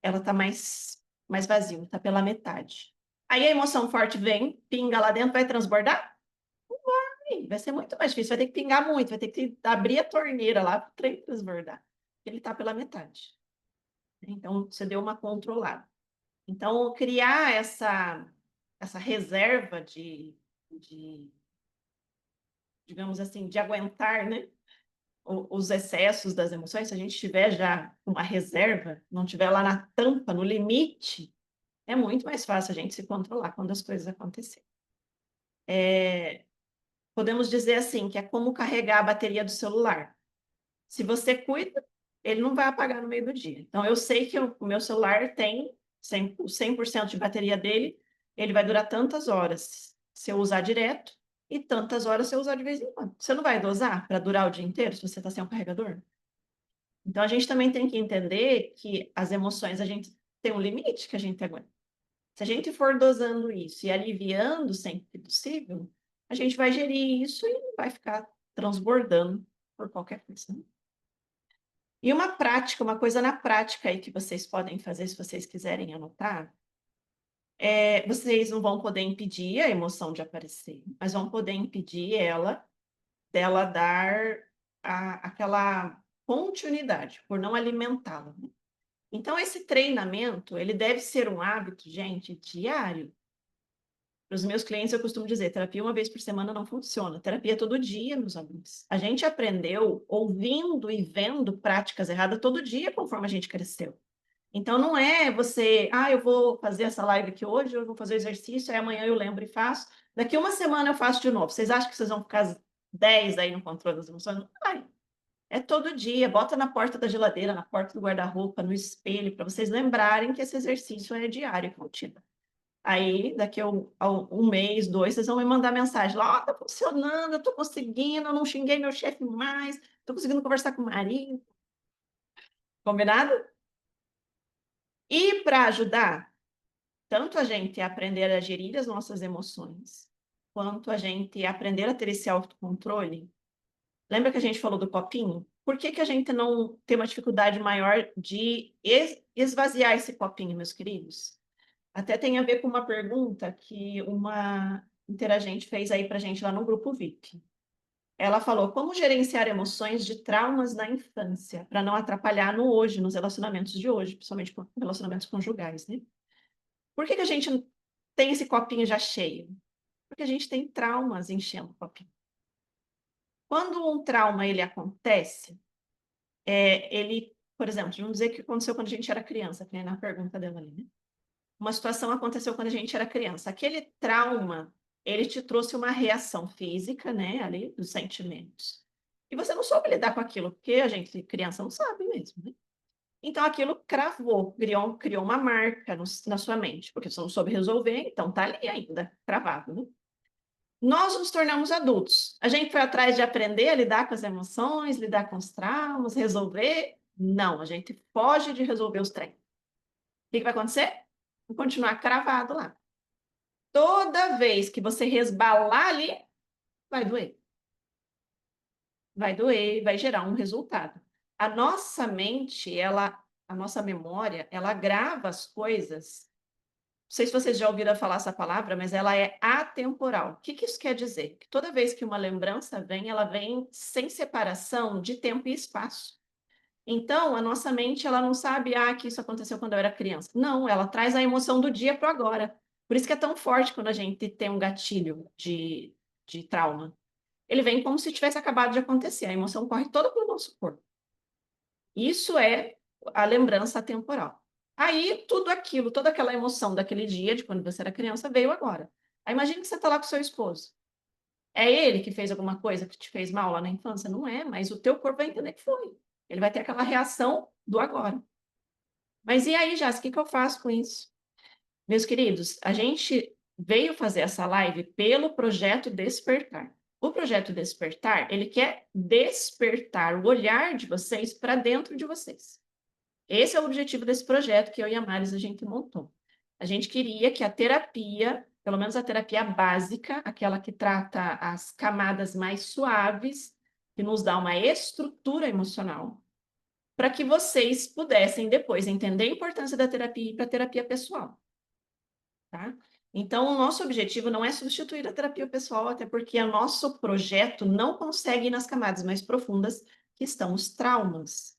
B: Ela está mais vazio, está pela metade. Aí a emoção forte vem, pinga lá dentro, vai transbordar? Vai ser muito mais difícil, vai ter que pingar muito, vai ter que abrir a torneira lá para o trem transbordar. Ele está pela metade. Então, você deu uma controlada. Então, criar essa reserva digamos assim, de aguentar, né, os excessos das emoções, se a gente tiver já uma reserva, não tiver lá na tampa, no limite, é muito mais fácil a gente se controlar quando as coisas acontecerem. Podemos dizer assim, que é como carregar a bateria do celular. Se você cuida, ele não vai apagar no meio do dia. Então, eu sei que o meu celular tem 100% de bateria dele, ele vai durar tantas horas se eu usar direto e tantas horas se eu usar de vez em quando. Você não vai dosar para durar o dia inteiro se você está sem um carregador? Então, a gente também tem que entender que as emoções, a gente tem um limite que a gente aguenta. Se a gente for dosando isso e aliviando sempre que possível, a gente vai gerir isso e não vai ficar transbordando por qualquer coisa, né? E uma prática, uma coisa na prática aí que vocês podem fazer, se vocês quiserem anotar, vocês não vão poder impedir a emoção de aparecer, mas vão poder impedir dela dar aquela continuidade, por não alimentá-la, né? Então, esse treinamento, ele deve ser um hábito, gente, diário. Para os meus clientes, eu costumo dizer, terapia uma vez por semana não funciona. Terapia é todo dia, meus amigos. A gente aprendeu ouvindo e vendo práticas erradas todo dia, conforme a gente cresceu. Então, não é você, eu vou fazer essa live aqui hoje, eu vou fazer exercício, aí amanhã eu lembro e faço. Daqui uma semana eu faço de novo. Vocês acham que vocês vão ficar 10 aí no controle das emoções? Não vai. É todo dia. Bota na porta da geladeira, na porta do guarda-roupa, no espelho, para vocês lembrarem que esse exercício é diário, contínuo. Aí, daqui a um mês, 2, vocês vão me mandar mensagem lá, tá funcionando, eu tô conseguindo, eu não xinguei meu chefe mais, tô conseguindo conversar com o marido. Combinado? E para ajudar, tanto a gente aprender a gerir as nossas emoções, quanto a gente aprender a ter esse autocontrole. Lembra que a gente falou do copinho? Por que que a gente não tem uma dificuldade maior de esvaziar esse copinho, meus queridos? Até tem a ver com uma pergunta que uma interagente fez aí para a gente lá no grupo VIP. Ela falou: como gerenciar emoções de traumas na infância, para não atrapalhar no hoje, nos relacionamentos de hoje, principalmente com relacionamentos conjugais, né? Por que que a gente tem esse copinho já cheio? Porque a gente tem traumas enchendo o copinho. Quando um trauma ele acontece, ele, por exemplo, vamos dizer que aconteceu quando a gente era criança, que nem na pergunta dela ali, né? Uma situação aconteceu quando a gente era criança. Aquele trauma, ele te trouxe uma reação física, né, ali, dos sentimentos. E você não soube lidar com aquilo, porque a gente, criança, não sabe mesmo, né? Então, aquilo cravou, criou uma marca na sua mente, porque você não soube resolver, então tá ali ainda, cravado, né? Nós nos tornamos adultos. A gente foi atrás de aprender a lidar com as emoções, lidar com os traumas, resolver? Não, a gente foge de resolver os treinos. O que vai acontecer? Vai continuar cravado lá. Toda vez que você resbalar ali, vai doer. Vai doer, vai gerar um resultado. A nossa mente, a nossa memória, ela grava as coisas. Não sei se vocês já ouviram falar essa palavra, mas ela é atemporal. O que que isso quer dizer? Que toda vez que uma lembrança vem, ela vem sem separação de tempo e espaço. Então, a nossa mente, ela não sabe, que isso aconteceu quando eu era criança. Não, ela traz a emoção do dia para o agora. Por isso que é tão forte quando a gente tem um gatilho de trauma. Ele vem como se tivesse acabado de acontecer. A emoção corre toda pelo nosso corpo. Isso é a lembrança temporal. Aí, tudo aquilo, toda aquela emoção daquele dia, de quando você era criança, veio agora. Aí, imagina que você está lá com seu esposo. É ele que fez alguma coisa que te fez mal lá na infância? Não é, mas o teu corpo vai entender que foi. Ele vai ter aquela reação do agora. Mas e aí, Jás, o que que eu faço com isso? Meus queridos, a gente veio fazer essa live pelo projeto Despertar. O projeto Despertar, ele quer despertar o olhar de vocês para dentro de vocês. Esse é o objetivo desse projeto que eu e a Maris a gente montou. A gente queria que a terapia, pelo menos a terapia básica, aquela que trata as camadas mais suaves, que nos dá uma estrutura emocional, para que vocês pudessem depois entender a importância da terapia e para a terapia pessoal. Tá? Então, o nosso objetivo não é substituir a terapia pessoal, até porque o nosso projeto não consegue ir nas camadas mais profundas, que estão os traumas.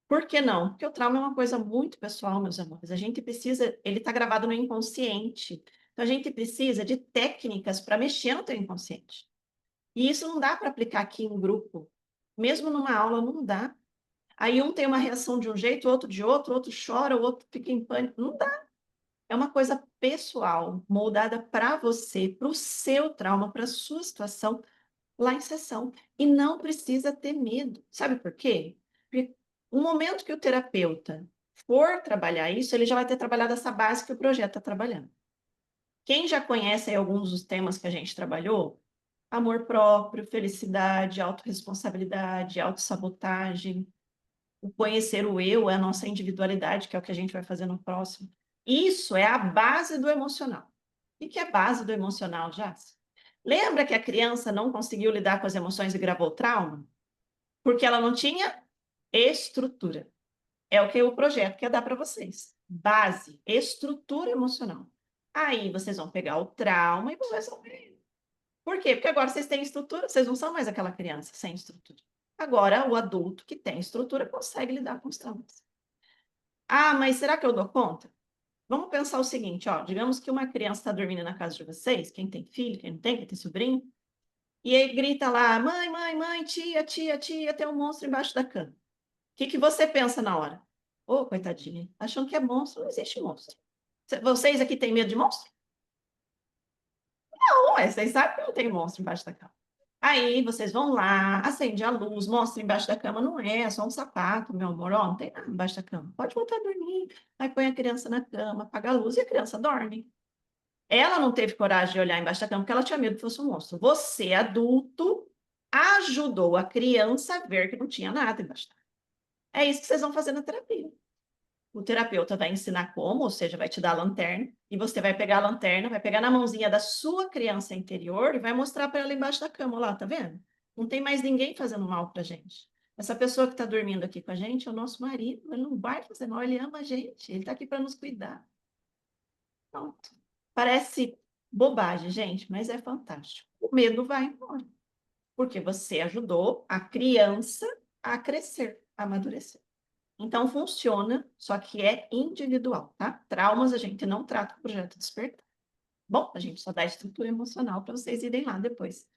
B: Por que não? Porque o trauma é uma coisa muito pessoal, meus amores. A gente precisa, ele está gravado no inconsciente. Então, a gente precisa de técnicas para mexer no teu inconsciente. E isso não dá para aplicar aqui em grupo. Mesmo numa aula, não dá. Aí um tem uma reação de um jeito, outro de outro, outro chora, o outro fica em pânico. Não dá. É uma coisa pessoal, moldada para você, para o seu trauma, para a sua situação, lá em sessão. E não precisa ter medo. Sabe por quê? Porque no momento que o terapeuta for trabalhar isso, ele já vai ter trabalhado essa base que o projeto está trabalhando. Quem já conhece aí alguns dos temas que a gente trabalhou, amor próprio, felicidade, autorresponsabilidade, autossabotagem, o conhecer o eu, é a nossa individualidade, que é o que a gente vai fazer no próximo. Isso é a base do emocional. O que é a base do emocional, Jás? Lembra que a criança não conseguiu lidar com as emoções e gravou trauma? Porque ela não tinha estrutura. É o que o projeto quer dar para vocês. Base, estrutura emocional. Aí vocês vão pegar o trauma e vão resolver. Por quê? Porque agora vocês têm estrutura, vocês não são mais aquela criança sem estrutura. Agora, o adulto que tem estrutura consegue lidar com os traumas. Mas será que eu dou conta? Vamos pensar o seguinte, ó, digamos que uma criança está dormindo na casa de vocês, quem tem filho, quem não tem, quem tem sobrinho, e aí grita lá, mãe, mãe, mãe, tia, tia, tia, tem um monstro embaixo da cama. O que que você pensa na hora? Ô, coitadinha, achando que é monstro, não existe monstro. Vocês aqui têm medo de monstro? Não, vocês sabem que não tem monstro embaixo da cama. Aí vocês vão lá, acende a luz, mostra embaixo da cama, não é só um sapato, meu amor, ó, não tem nada embaixo da cama. Pode voltar a dormir. Aí põe a criança na cama, apaga a luz e a criança dorme. Ela não teve coragem de olhar embaixo da cama porque ela tinha medo que fosse um monstro. Você, adulto, ajudou a criança a ver que não tinha nada embaixo da cama. É isso que vocês vão fazer na terapia. O terapeuta vai ensinar como, ou seja, vai te dar a lanterna, e você vai pegar a lanterna, vai pegar na mãozinha da sua criança interior e vai mostrar para ela embaixo da cama, lá, tá vendo? Não tem mais ninguém fazendo mal pra gente. Essa pessoa que está dormindo aqui com a gente é o nosso marido, ele não vai fazer mal, ele ama a gente, ele está aqui para nos cuidar. Pronto. Parece bobagem, gente, mas é fantástico. O medo vai embora, porque você ajudou a criança a crescer, a amadurecer. Então, funciona, só que é individual, tá? Traumas a gente não trata com o projeto Despertar. Bom, a gente só dá estrutura emocional para vocês irem lá depois.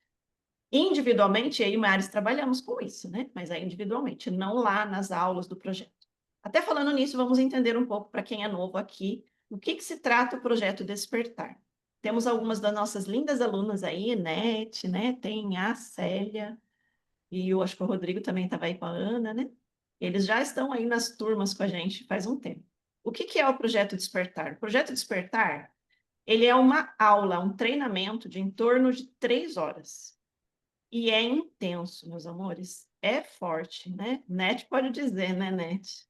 B: Individualmente, eu e Maris trabalhamos com isso, né? Mas é individualmente, não lá nas aulas do projeto. Até falando nisso, vamos entender um pouco para quem é novo aqui, o que se trata o projeto Despertar. Temos algumas das nossas lindas alunas aí, Nete, né? Tem a Célia, e eu acho que o Rodrigo também estava aí com a Ana, né? Eles já estão aí nas turmas com a gente faz um tempo. O que é o Projeto Despertar? O Projeto Despertar, ele é uma aula, um treinamento de em torno de 3 horas. E é intenso, meus amores. É forte, né? Net pode dizer, né, Net?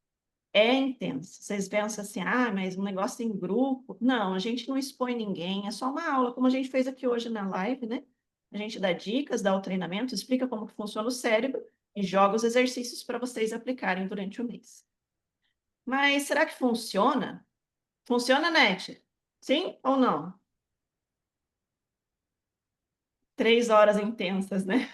B: É intenso. Vocês pensam assim, ah, mas um negócio em grupo. Não, a gente não expõe ninguém, é só uma aula, como a gente fez aqui hoje na live, né? A gente dá dicas, dá o treinamento, explica como que funciona o cérebro e joga os exercícios para vocês aplicarem durante o mês. Mas será que funciona? Funciona, Net? Sim ou não? 3 horas intensas, né?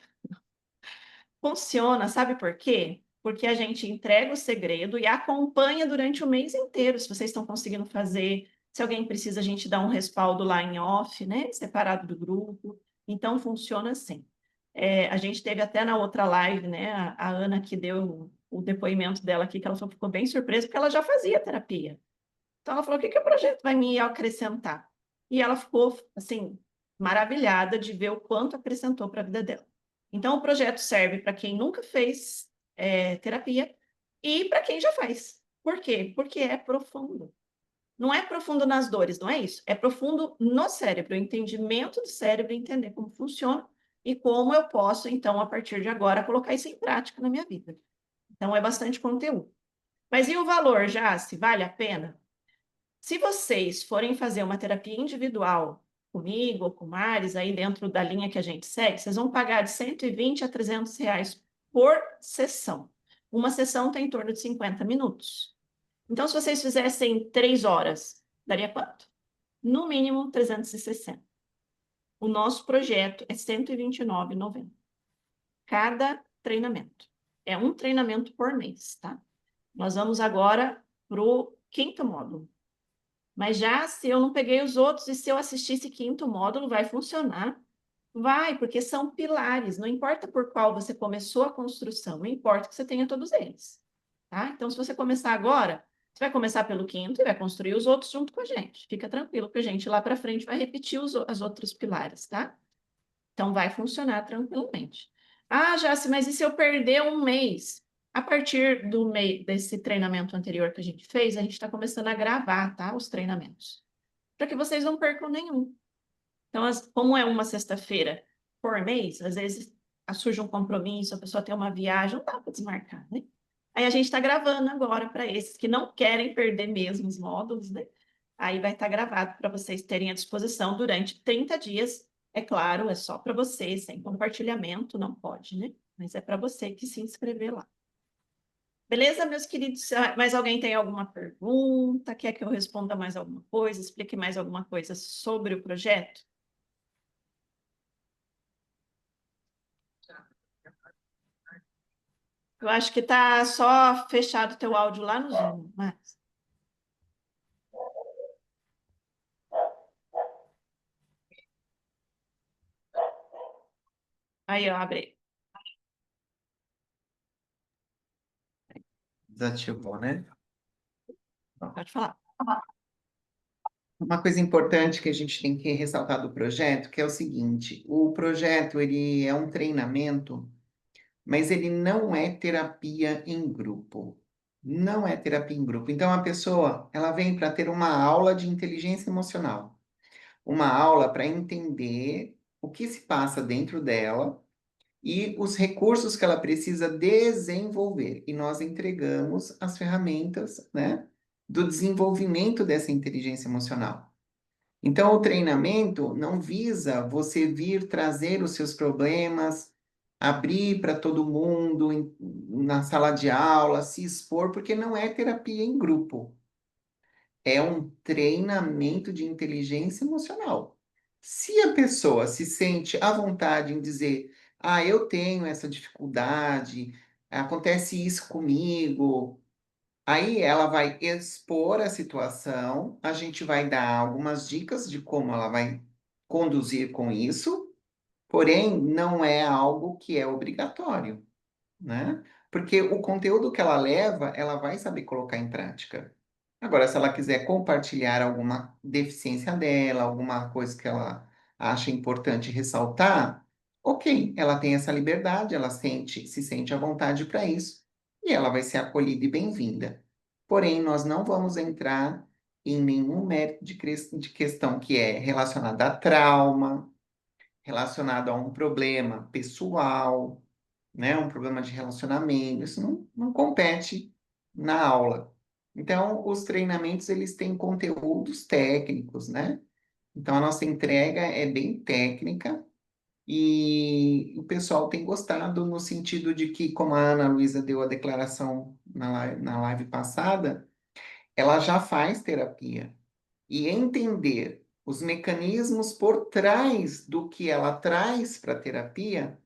B: Funciona, sabe por quê? Porque a gente entrega o segredo e acompanha durante o mês inteiro, se vocês estão conseguindo fazer. Se alguém precisa, a gente dá um respaldo lá em off, né? Separado do grupo. Então, funciona assim. A gente teve até na outra live, né? A Ana que deu o depoimento dela aqui, que ela falou que ficou bem surpresa, porque ela já fazia terapia. Então, ela falou: o que que o projeto vai me acrescentar? E ela ficou, assim, maravilhada de ver o quanto acrescentou para a vida dela. Então, o projeto serve para quem nunca fez terapia e para quem já faz. Por quê? Porque é profundo. Não é profundo nas dores, não é isso. É profundo no cérebro, o entendimento do cérebro, entender como funciona e como eu posso, então, a partir de agora, colocar isso em prática na minha vida. Então, é bastante conteúdo. Mas e o valor, Jace? Vale a pena? Se vocês forem fazer uma terapia individual comigo ou com o Maris, aí dentro da linha que a gente segue, vocês vão pagar de 120 a 300 reais por sessão. Uma sessão tem em torno de 50 minutos. Então, se vocês fizessem 3 horas, daria quanto? No mínimo 360. O nosso projeto é R$ 129,90. Cada treinamento. É um treinamento por mês, tá? Nós vamos agora para o 5º módulo. Mas já se eu não peguei os outros e se eu assistir esse 5º módulo, vai funcionar? Vai, porque são pilares. Não importa por qual você começou a construção, não importa que você tenha todos eles. Tá? Então, se você começar agora, você vai começar pelo 5º e vai construir os outros junto com a gente. Fica tranquilo que a gente lá para frente vai repetir os outros pilares, tá? Então, vai funcionar tranquilamente. Ah, Jace, mas e se eu perder um mês? A partir do mês desse treinamento anterior que a gente fez, a gente está começando a gravar, tá? Os treinamentos. Para que vocês não percam nenhum. Então, como é uma sexta-feira por mês, às vezes surge um compromisso, a pessoa tem uma viagem, não dá para desmarcar, né? Aí a gente está gravando agora para esses que não querem perder mesmo os módulos, né? Aí vai estar gravado para vocês terem à disposição durante 30 dias. É claro, é só para vocês, sem compartilhamento, não pode, né? Mas é para você que se inscrever lá. Beleza, meus queridos? Mais alguém tem alguma pergunta? Quer que eu responda mais alguma coisa? Explique mais alguma coisa sobre o projeto? Eu acho que está só fechado o teu áudio lá no Zoom, mas... Aí, ó, abre.
A: Desativou, né?
B: Pode falar.
A: Uma coisa importante que a gente tem que ressaltar do projeto, que é o seguinte, o projeto ele é um treinamento, mas ele não é terapia em grupo. Não é terapia em grupo. Então a pessoa, ela vem para ter uma aula de inteligência emocional, uma aula para entender o que se passa dentro dela e os recursos que ela precisa desenvolver. E nós entregamos as ferramentas, né? do desenvolvimento dessa inteligência emocional. Então, o treinamento não visa você vir trazer os seus problemas, abrir para todo mundo na sala de aula, se expor, porque não é terapia em grupo. É um treinamento de inteligência emocional. Se a pessoa se sente à vontade em dizer, ah, eu tenho essa dificuldade, acontece isso comigo, aí ela vai expor a situação, a gente vai dar algumas dicas de como ela vai conduzir com isso, porém, não é algo que é obrigatório, né? Porque o conteúdo que ela leva, ela vai saber colocar em prática. Agora, se ela quiser compartilhar alguma deficiência dela, alguma coisa que ela acha importante ressaltar, ok, ela tem essa liberdade, ela se sente à vontade para isso, e ela vai ser acolhida e bem-vinda. Porém, nós não vamos entrar em nenhum mérito de questão que é relacionada a trauma, relacionado a um problema pessoal, né, um problema de relacionamento, isso não compete na aula. Então, os treinamentos, eles têm conteúdos técnicos, né? Então, a nossa entrega é bem técnica e o pessoal tem gostado no sentido de que, como a Ana Luísa deu a declaração na live passada, ela já faz terapia. E entender os mecanismos por trás do que ela traz para a terapia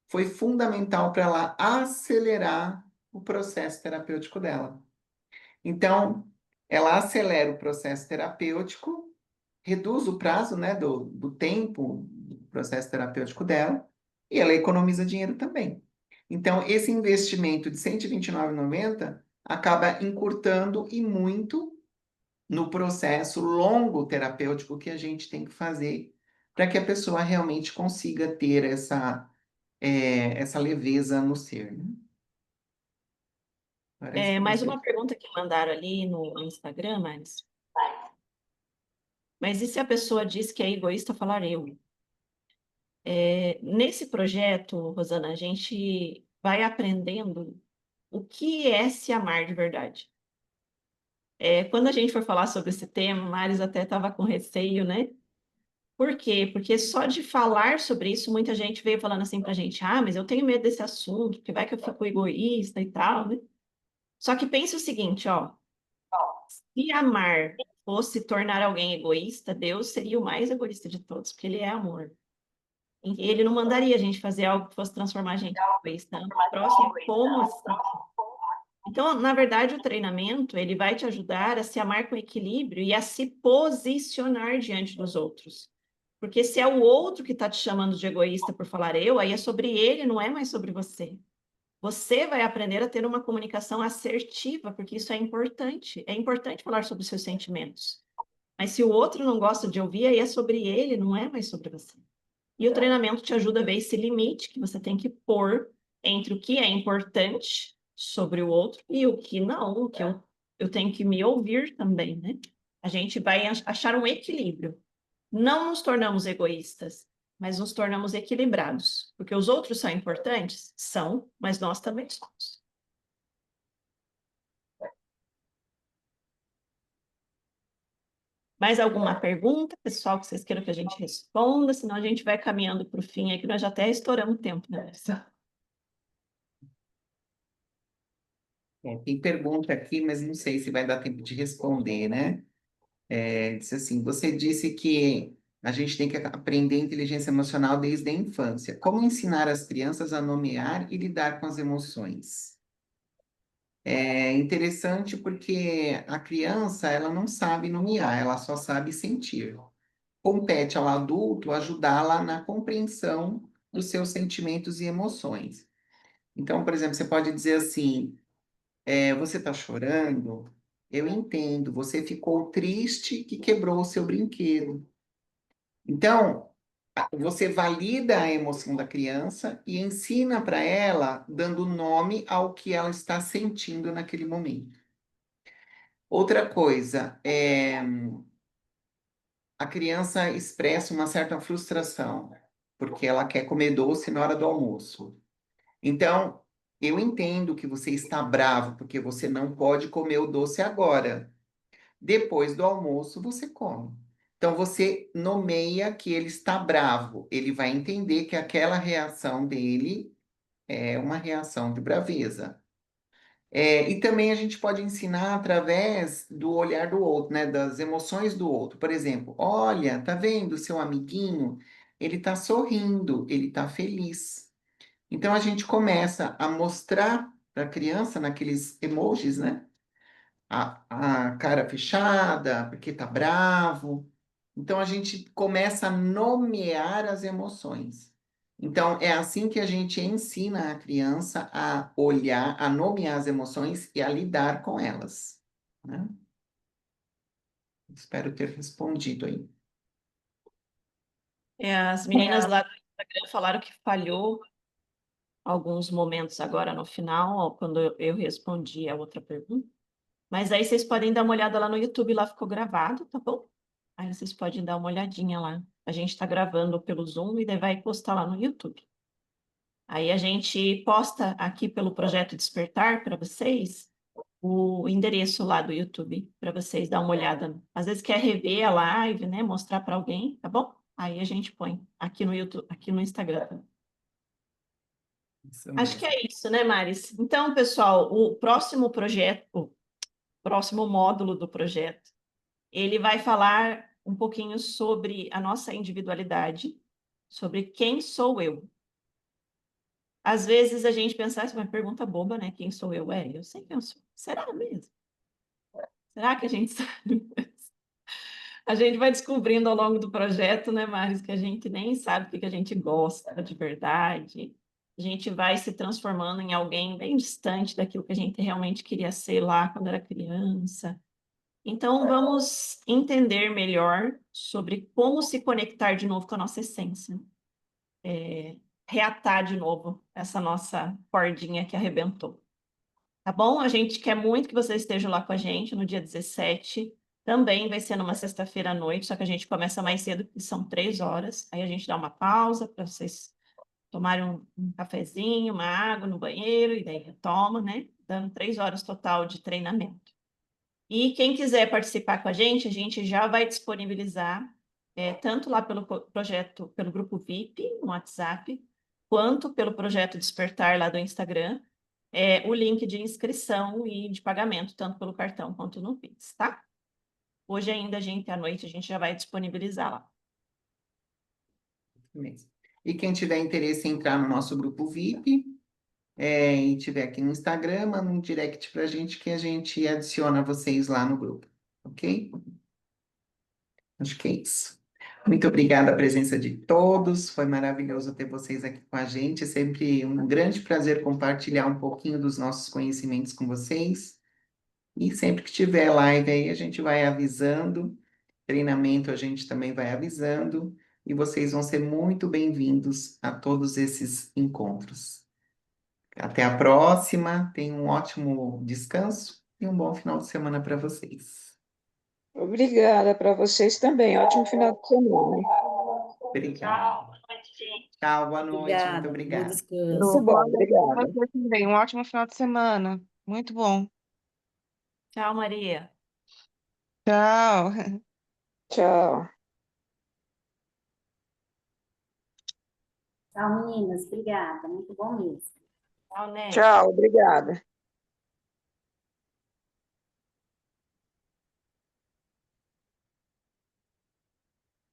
A: foi fundamental para ela acelerar o processo terapêutico dela. Então, ela acelera o processo terapêutico, reduz o prazo, né, do tempo do processo terapêutico dela, e ela economiza dinheiro também. Então, esse investimento de R$ 129,90 acaba encurtando e muito no processo longo terapêutico que a gente tem que fazer para que a pessoa realmente consiga ter essa leveza no ser, né? Parece que
B: Mais
A: você.
B: uma pergunta que mandaram ali no Instagram, mas e se a pessoa diz que é egoísta falar eu? Nesse projeto, Rosana, a gente vai aprendendo o que é se amar de verdade. Quando a gente for falar sobre esse tema, Maris até estava com receio, né? Por quê? Porque só de falar sobre isso, muita gente veio falando assim pra gente, ah, mas eu tenho medo desse assunto, porque vai que eu fico egoísta e tal, né? Só que pense o seguinte, ó, se amar fosse tornar alguém egoísta, Deus seria o mais egoísta de todos, porque ele é amor. E ele não mandaria a gente fazer algo que fosse transformar a gente em egoísta. Próximo, como assim? Então, na verdade, o treinamento, ele vai te ajudar a se amar com equilíbrio e a se posicionar diante dos outros. Porque se é o outro que está te chamando de egoísta por falar eu, aí é sobre ele, não é mais sobre você. Você vai aprender a ter uma comunicação assertiva, porque isso é importante. É importante falar sobre os seus sentimentos. Mas se o outro não gosta de ouvir, aí é sobre ele, não é mais sobre você. E o treinamento te ajuda a ver esse limite que você tem que pôr entre o que é importante sobre o outro e o que não, o que eu tenho que me ouvir também, né? A gente vai achar um equilíbrio. Não nos tornamos egoístas, mas nos tornamos equilibrados. Porque os outros são importantes? São, mas nós também somos. Mais alguma pergunta, pessoal, que vocês queiram que a gente responda? Senão a gente vai caminhando para o fim aqui, nós já até estouramos o tempo, né?
A: Tem pergunta aqui, mas não sei se vai dar tempo de responder, né? Disse assim, você disse que a gente tem que aprender inteligência emocional desde a infância. Como ensinar as crianças a nomear e lidar com as emoções? É interessante porque a criança, ela não sabe nomear, ela só sabe sentir. Compete ao adulto ajudá-la na compreensão dos seus sentimentos e emoções. Então, por exemplo, você pode dizer assim: você está chorando? Eu entendo. Você ficou triste que quebrou o seu brinquedo. Então, você valida a emoção da criança e ensina para ela, dando nome ao que ela está sentindo naquele momento. Outra coisa, a criança expressa uma certa frustração, porque ela quer comer doce na hora do almoço. Então, eu entendo que você está bravo porque você não pode comer o doce agora, Depois do almoço, você come. Então, você nomeia que ele está bravo. Ele vai entender que aquela reação dele é uma reação de braveza. E também a gente pode ensinar através do olhar do outro, né? Das emoções do outro. Por exemplo, olha, tá vendo seu amiguinho? Ele tá sorrindo, ele tá feliz. Então a gente começa a mostrar para a criança naqueles emojis, né? A cara fechada, porque tá bravo. Então a gente começa a nomear as emoções. Então é assim que a gente ensina a criança a olhar, a nomear as emoções e a lidar com elas, né? Espero ter respondido aí.
B: As meninas lá do Instagram falaram que falhou alguns momentos agora no final, ó, quando eu respondi a outra pergunta. Mas aí vocês podem dar uma olhada lá no YouTube, lá ficou gravado, tá bom? Aí vocês podem dar uma olhadinha lá. A gente está gravando pelo Zoom e daí vai postar lá no YouTube. Aí a gente posta aqui pelo Projeto Despertar para vocês o endereço lá do YouTube para vocês dar uma olhada. Às vezes quer rever a live, né? Mostrar para alguém, tá bom? Aí a gente põe aqui no YouTube, aqui no Instagram.
A: Isso
B: Acho que
A: mesmo.
B: é isso, né, Maris? Então, pessoal, o próximo projeto, o próximo módulo do projeto, ele vai falar um pouquinho sobre a nossa individualidade, sobre quem sou eu. Às vezes a gente pensa, "Ah, isso é uma pergunta boba, né? Quem sou eu? Eu sei quem eu sou. Será mesmo? Será que a gente sabe? A gente vai descobrindo ao longo do projeto, né, Maris, que a gente nem sabe o que que a gente gosta de verdade. A gente vai se transformando em alguém bem distante daquilo que a gente realmente queria ser lá quando era criança. Então, vamos entender melhor sobre como se conectar de novo com a nossa essência. Reatar de novo essa nossa cordinha que arrebentou. Tá bom? A gente quer muito que vocês estejam lá com a gente no dia 17. Também vai ser numa sexta-feira à noite, só que a gente começa mais cedo, que são 3 horas. Aí a gente dá uma pausa para vocês tomarem um cafezinho, uma água no banheiro, e daí retoma, né? Dando 3 horas total de treinamento. E quem quiser participar com a gente já vai disponibilizar, tanto lá pelo projeto, pelo grupo VIP no WhatsApp, quanto pelo projeto Despertar lá do Instagram, o link de inscrição e de pagamento, tanto pelo cartão quanto no Pix, tá? Hoje ainda, à noite, a gente já vai disponibilizar lá.
A: Mesmo. E quem tiver interesse em entrar no nosso grupo VIP, e tiver aqui no Instagram, manda um direct para a gente que a gente adiciona vocês lá no grupo, ok? Acho que é isso. Muito obrigada a presença de todos, foi maravilhoso ter vocês aqui com a gente, é sempre um grande prazer compartilhar um pouquinho dos nossos conhecimentos com vocês. E sempre que tiver live aí, a gente vai avisando, treinamento a gente também vai avisando, e vocês vão ser muito bem-vindos a todos esses encontros. Até a próxima, tenham um ótimo descanso e um bom final de semana para vocês.
C: Obrigada para vocês também. Ótimo final de semana.
A: Obrigado.
B: Tchau, boa noite, gente.
A: Tchau, boa noite, muito
D: Obrigada, bom
A: obrigado.
C: Muito
D: descanso.
C: bom,
E: Boa noite para
C: obrigada.
E: você também. Um ótimo final de semana. Muito bom.
B: Tchau, Maria.
E: Tchau.
C: Tchau.
D: Tchau, meninas. Obrigada. Muito bom mesmo.
B: Tchau, Né.
C: Tchau, obrigada.